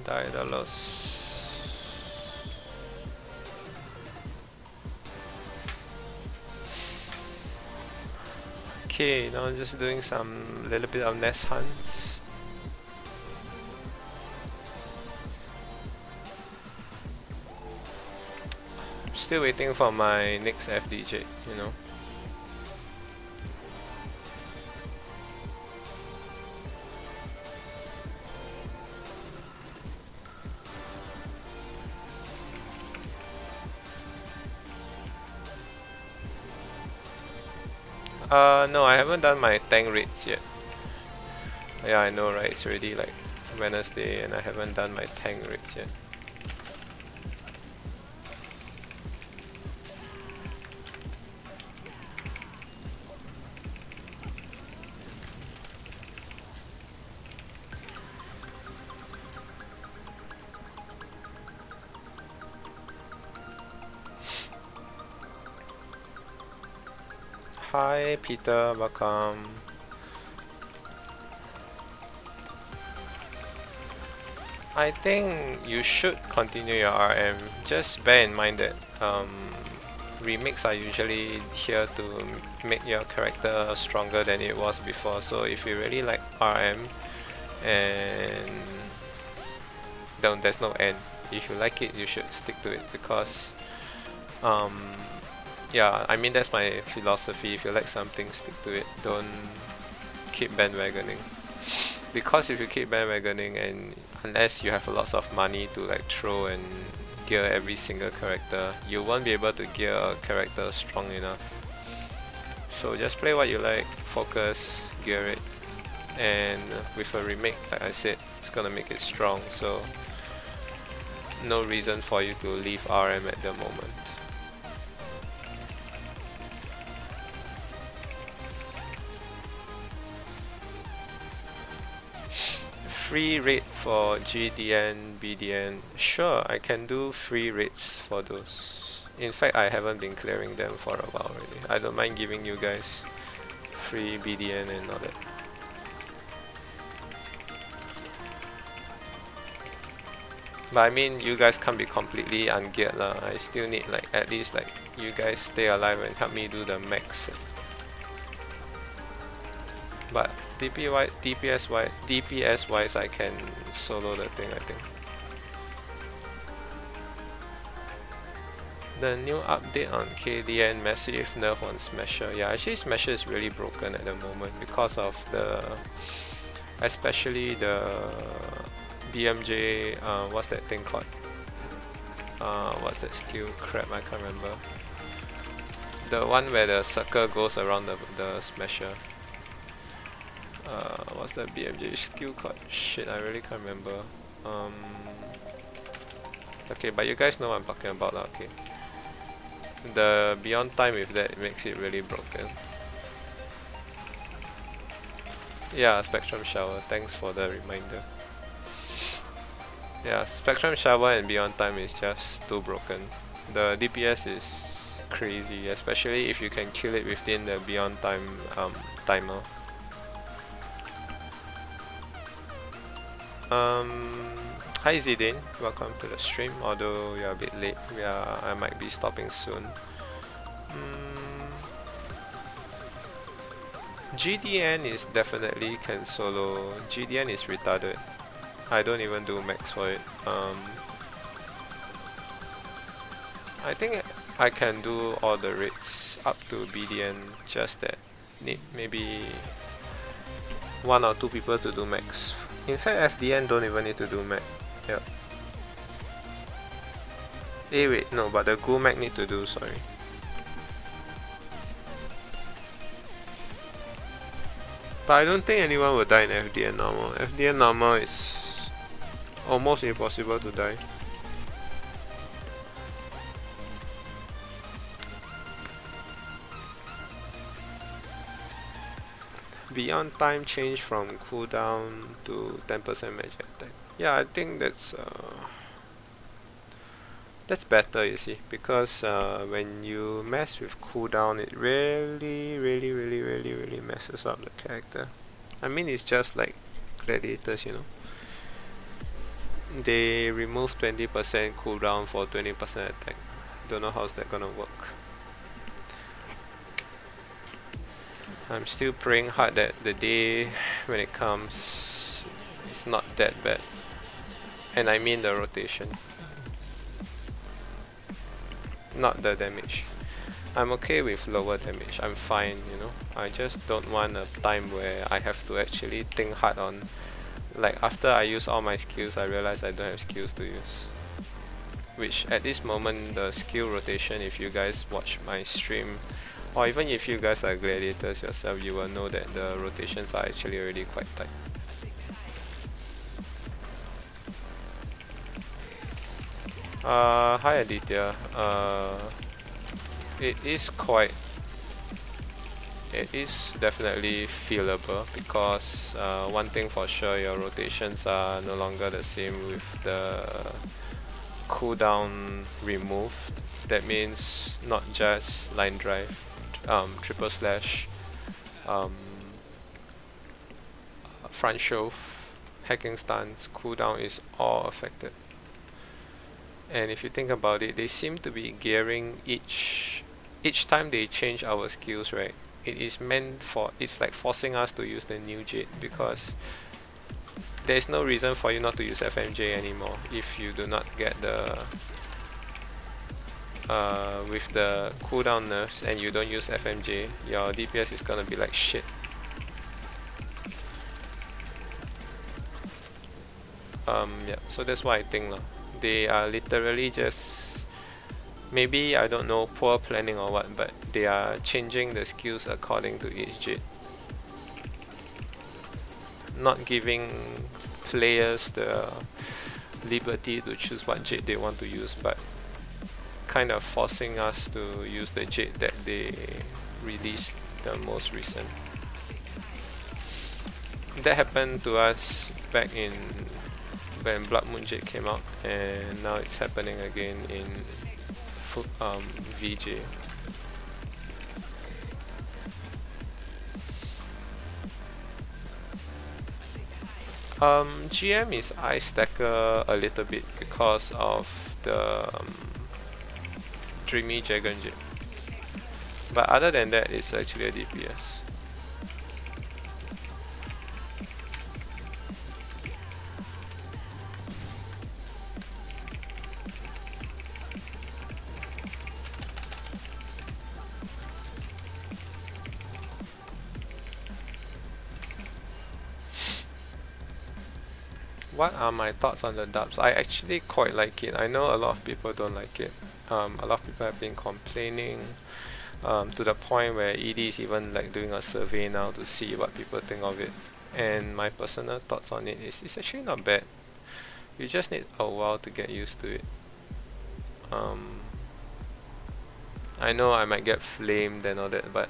$. Okay, now I'm just doing some little bit of nest hunts. Still waiting for my next FDJ, you know. No, I haven't done my tank raids yet. Yeah, I know, right? It's already like Wednesday and I haven't done my tank raids yet. Hi Peter, welcome. I think you should continue your RM. Just bear in mind that remakes are usually here to make your character stronger than it was before. So if you really like RM, and there's no end. If you like it, you should stick to it because yeah, I mean that's my philosophy. If you like something, stick to it. Don't keep bandwagoning. Because if you keep bandwagoning and unless you have lots of money to like throw and gear every single character, you won't be able to gear a character strong enough. So just play what you like, focus, gear it, and with a remake, like I said, it's gonna make it strong. So no reason for you to leave RM at the moment. Free raid for GDN, BDN. Sure, I can do free raids for those. In fact, I haven't been clearing them for a while already. I don't mind giving you guys free BDN and all that. But I mean, you guys can't be completely ungeared lah. I still need like at least like you guys stay alive and help me do the max. But DPS wise, I can solo the thing, I think. The new update on KDN, massive nerf on Smasher. Yeah, actually Smasher is really broken at the moment because of especially the BMJ, what's that thing called? What's that skill? Crap, I can't remember. The one where the circle goes around the Smasher. What's that BMJ skill called? Shit, I really can't remember. Okay, but you guys know what I'm talking about, okay. The beyond time with that makes it really broken. Yeah, Spectrum Shower, thanks for the reminder. Yeah, Spectrum Shower and beyond time is just too broken. The DPS is crazy, especially if you can kill it within the beyond time timer. Hi Zidane, welcome to the stream, although you're a bit late. Yeah, I might be stopping soon. GDN is definitely can solo. GDN is retarded. I don't even do max for it. I think I can do all the raids up to BDN, just that need maybe 1 or 2 people to do max In fact, FDN don't even need to do Mac. Yep. Wait, no, but the Go Mac need to do, sorry. But I don't think anyone will die in FDN normal. FDN normal is almost impossible to die. Beyond time change from cooldown to 10% magic attack. Yeah, I think that's better, you see, because when you mess with cooldown, it really messes up the character. I mean, it's just like Gladiators, you know. They remove 20% cooldown for 20% attack. Don't know how's that gonna work. I'm still praying hard that the day when it comes, it's not that bad. And I mean the rotation, not the damage. I'm okay with lower damage, I'm fine, you know. I just don't want a time where I have to actually think hard on, like after I use all my skills, I realize I don't have skills to use. Which at this moment, the skill rotation, if you guys watch my stream, or even if you guys are gladiators yourself, you will know that the rotations are actually already quite tight. Hi Aditya. It is definitely feelable because one thing for sure, your rotations are no longer the same with the cooldown removed. That means not just line drive, triple slash, front shove, hacking stance, cooldown is all affected. And if you think about it, they seem to be gearing each time they change our skills, right? It is meant for, it's like forcing us to use the new Jade, because there is no reason for you not to use FMJ anymore if you do not get the with the cooldown nerfs and you don't use FMJ, your DPS is gonna be like shit. Yeah, so that's what I think lah. They are literally just, maybe, I don't know, poor planning or what, but they are changing the skills according to each Jade, not giving players the liberty to choose what Jade they want to use, but kind of forcing us to use the Jade that they released the most recent. That happened to us back in when Blood Moon Jade came out, and now it's happening again in VJ. GM is Ice Stacker a little bit because of the Dreamy Dragon Jade, but other than that, it's actually a DPS. What are my thoughts on the dubs? I actually quite like it. I know a lot of people don't like it. A lot of people have been complaining to the point where ED is even like doing a survey now to see what people think of it. And my personal thoughts on it is it's actually not bad. You just need a while to get used to it. I know I might get flamed and all that, but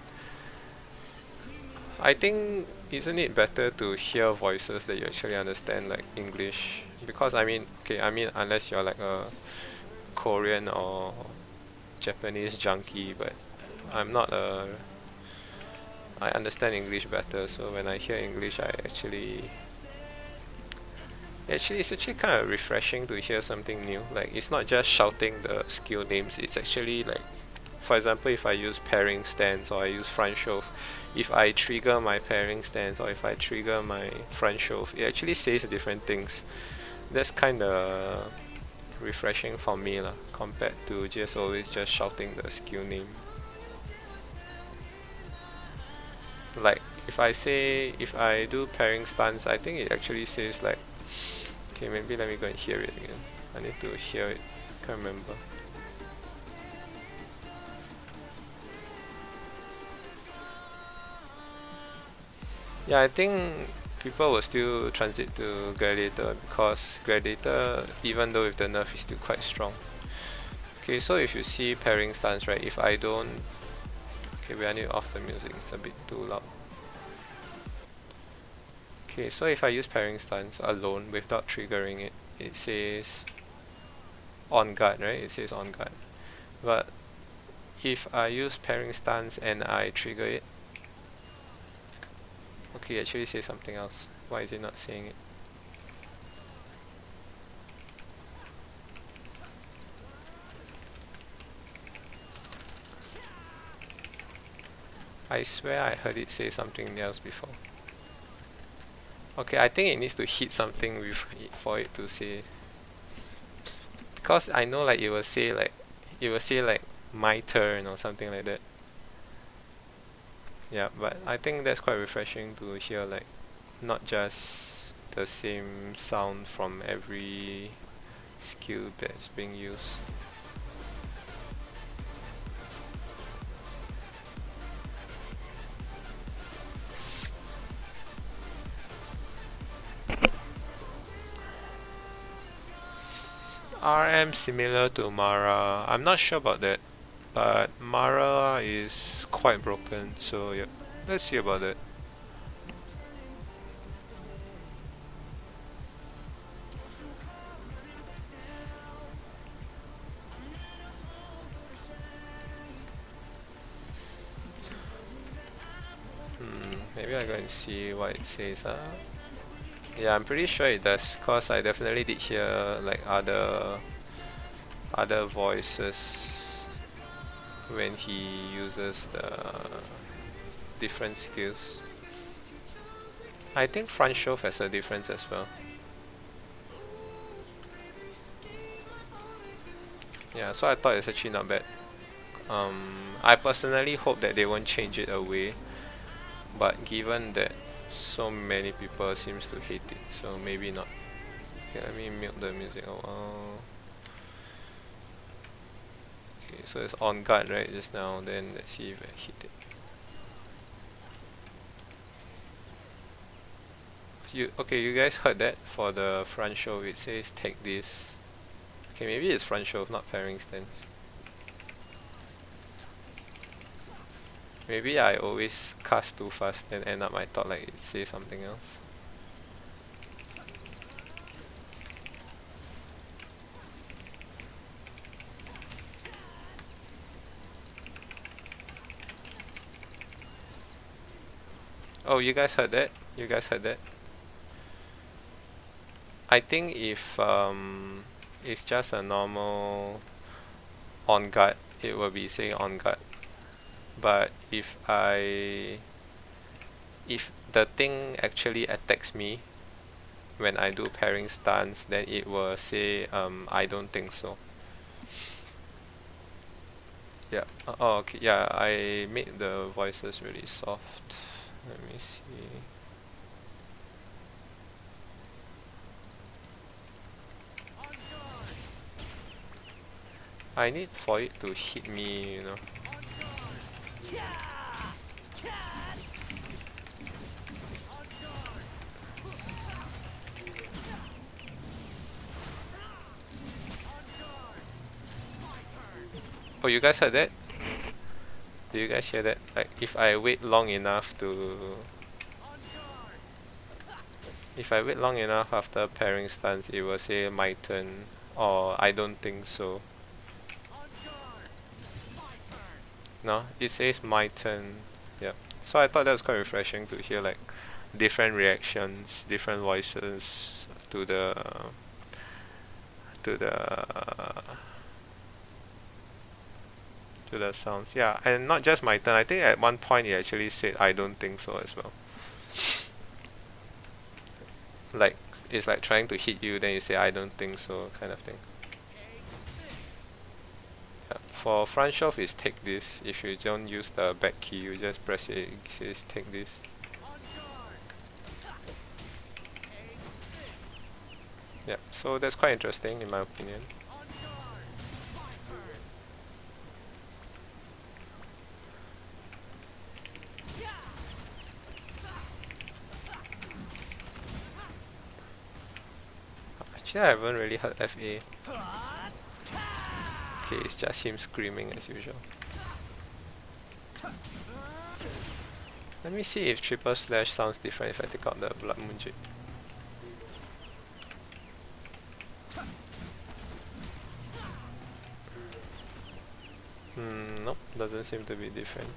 I think, isn't it better to hear voices that you actually understand, like English? Because I mean, okay, I mean, unless you're like a Korean or Japanese junkie, but I'm not a, I understand English better, so when I hear English, I actually it's actually kind of refreshing to hear something new. Like, it's not just shouting the skill names, it's actually like, for example, if I use pairing stance or I use front shove, if I trigger my pairing stance or if I trigger my front shove, it actually says different things. That's kind of refreshing for me lah, compared to just always just shouting the skill name. Like if I do pairing stance, I think it actually says like, okay, maybe let me go and hear it again. I need to hear it. Can't remember. Yeah, I think people will still transit to Gladiator because Gladiator, even though with the nerf, is still quite strong. Okay, so if you see pairing stance, right, if I don't... Okay, wait, I need to off the music, it's a bit too loud. Okay, so if I use pairing stance alone without triggering it, it says on guard, right? It says on guard. But if I use pairing stance and I trigger it, okay, it actually says something else. Why is it not saying it? I swear I heard it say something else before. Okay, I think it needs to hit something with it for it to say. Because I know like it will say like my turn or something like that. Yeah, but I think that's quite refreshing to hear like not just the same sound from every skill that's being used. RM similar to Mara. I'm not sure about that, but Mara is quite broken, so yeah. Let's see about that. Maybe I go and see what it says. Yeah, I'm pretty sure it does, cause I definitely did hear like other voices when he uses the different skills. I think front shove has a difference as well. Yeah, so I thought it's actually not bad. I personally hope that they won't change it away, but given that so many people seems to hate it, so maybe not. Okay, let me mute the music a while. Okay, so it's on guard right just now, then let's see if I hit it. You guys heard that for the front shove it says take this. Okay, maybe it's front shove, not pairing stance. Maybe I always cast too fast and end up I thought like it says something else. Oh, you guys heard that? You guys heard that? I think if it's just a normal on guard, it will be saying on guard. But if the thing actually attacks me when I do pairing stance, then it will say I don't think so. Yeah. Oh, okay. Yeah, I made the voices really soft. Let me see. I need for it to hit me, you know. Oh, you guys heard that? Do you guys hear that? Like, if I wait long enough after pairing stance, it will say my turn, or I don't think so. No, it says my turn. Yep. So I thought that was quite refreshing to hear like different reactions, different voices to the to the to the sounds. Yeah, and not just my turn. I think at one point it actually said I don't think so as well. Like it's like trying to hit you, then you say I don't think so kind of thing. Yeah. For front shove is take this. If you don't use the back key, you just press it. It says take this. Yeah, so that's quite interesting in my opinion. Actually, I haven't really heard FA. Okay, it's just him screaming as usual. Let me see if triple slash sounds different if I take out the Blood Moon Jade. Nope, doesn't seem to be different.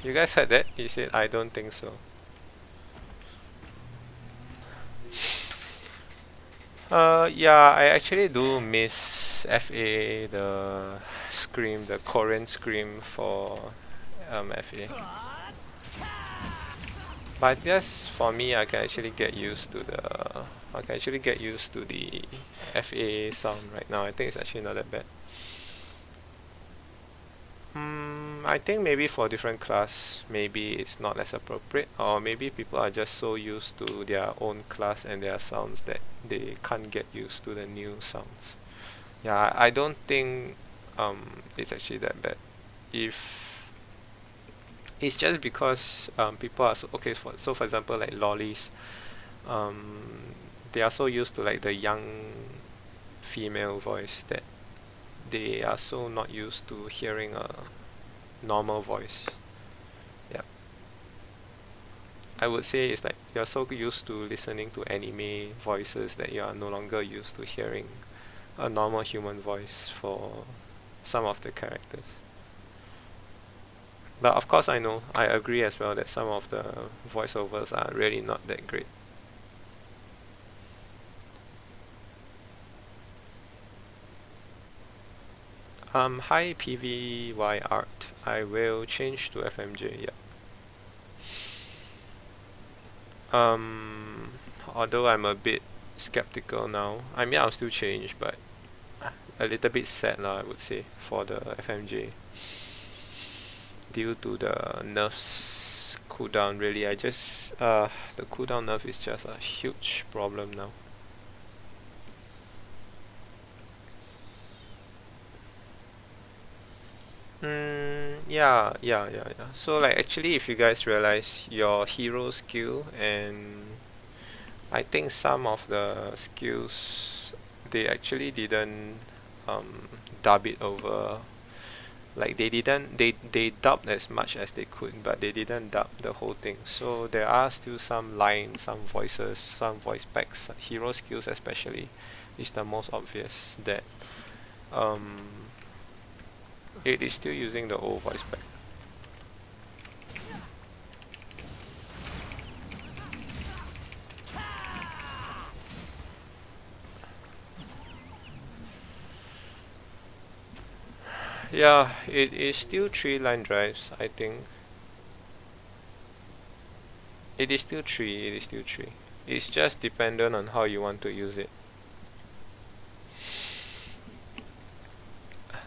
You guys heard that? He said, I don't think so. Yeah, I actually do miss FA, the scream, the Korean scream for FA. But I guess for me, I can actually get used to the FA sound right now. I think it's actually not that bad. I think maybe for different class, maybe it's not as appropriate, or maybe people are just so used to their own class and their sounds that they can't get used to the new sounds. Yeah, I don't think it's actually that bad. If it's just because people are okay, for example, like lollies, they are so used to like the young female voice that they are so not used to hearing a normal voice. Yeah, I would say it's like you're so used to listening to anime voices that you are no longer used to hearing a normal human voice for some of the characters. But of course, I agree as well that some of the voiceovers are really not that great. Hi PVY art. I will change to FMJ. Yeah. Although I'm a bit skeptical now. I mean, I'll still change, but a little bit sad now, I would say, for the FMJ. Due to the nerfs cooldown, really, the cooldown nerf is just a huge problem now. Yeah. So like actually if you guys realize your hero skill and I think some of the skills they actually didn't dub it over, like they dubbed as much as they could but they didn't dub the whole thing, so there are still some lines, some voices, some voice packs. Hero skills especially is the most obvious that um it is still using the old voice pack. Yeah, it is still 3 line drives, I think. It is still 3, it is still 3. It's just dependent on how you want to use it.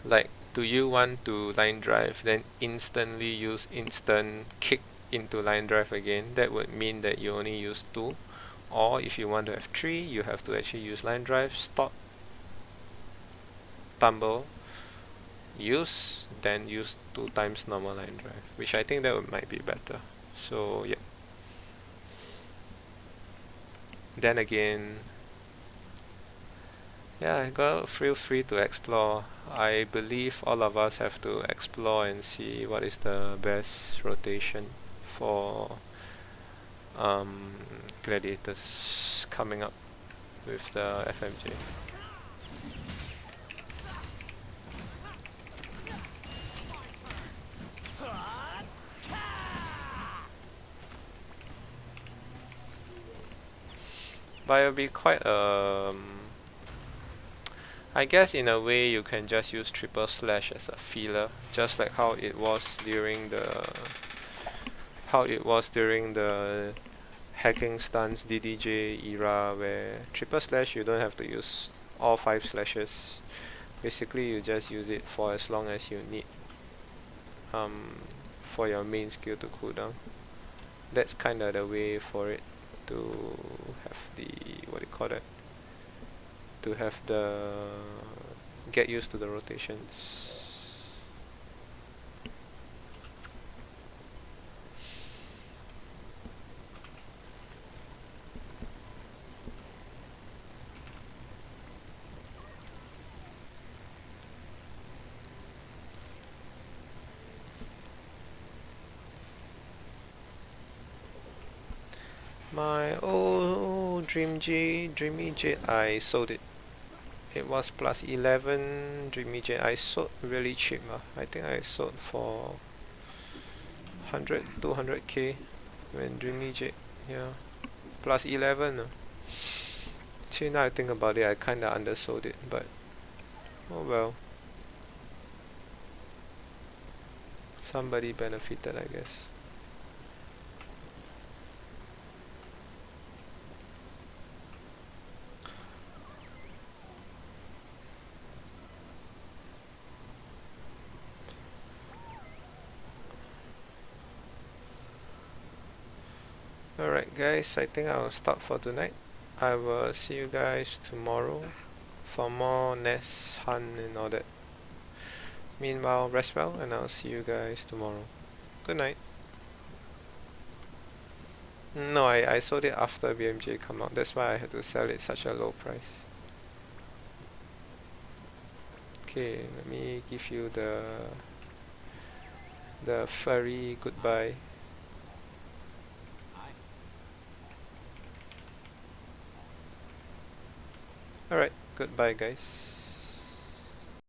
Like, do you want to line drive, then instantly use instant kick into line drive again? That would mean that you only use 2. Or if you want to have 3, you have to actually use line drive, stop, tumble, then use 2 times normal line drive, which I think might be better. So yeah. Then again, yeah, feel free to explore. I believe all of us have to explore and see what is the best rotation for gladiators coming up with the FMJ. But it'll be quite I guess in a way you can just use triple slash as a filler, just like how it was during the hacking stunts DDJ era, where triple slash you don't have to use all 5 slashes. Basically you just use it for as long as you need. for your main skill to cooldown. That's kinda the way for it to have the, what do you call that? To have the, get used to the rotations. My old Dreamy Jade, I sold it. It was plus 11 Dreamy Jade. I sold really cheap. I think I sold for 100, 200k when Dreamy Jade. Yeah, plus 11. Actually, now I think about it, I kinda undersold it, but oh well. Somebody benefited, I guess. Alright guys, I think I'll stop for tonight. I will see you guys tomorrow for more nest hunt and all that. Meanwhile, rest well and I'll see you guys tomorrow. Good night. No, I sold it after BMJ come out. That's why I had to sell it such a low price. Okay, let me give you the furry goodbye. Alright, goodbye guys.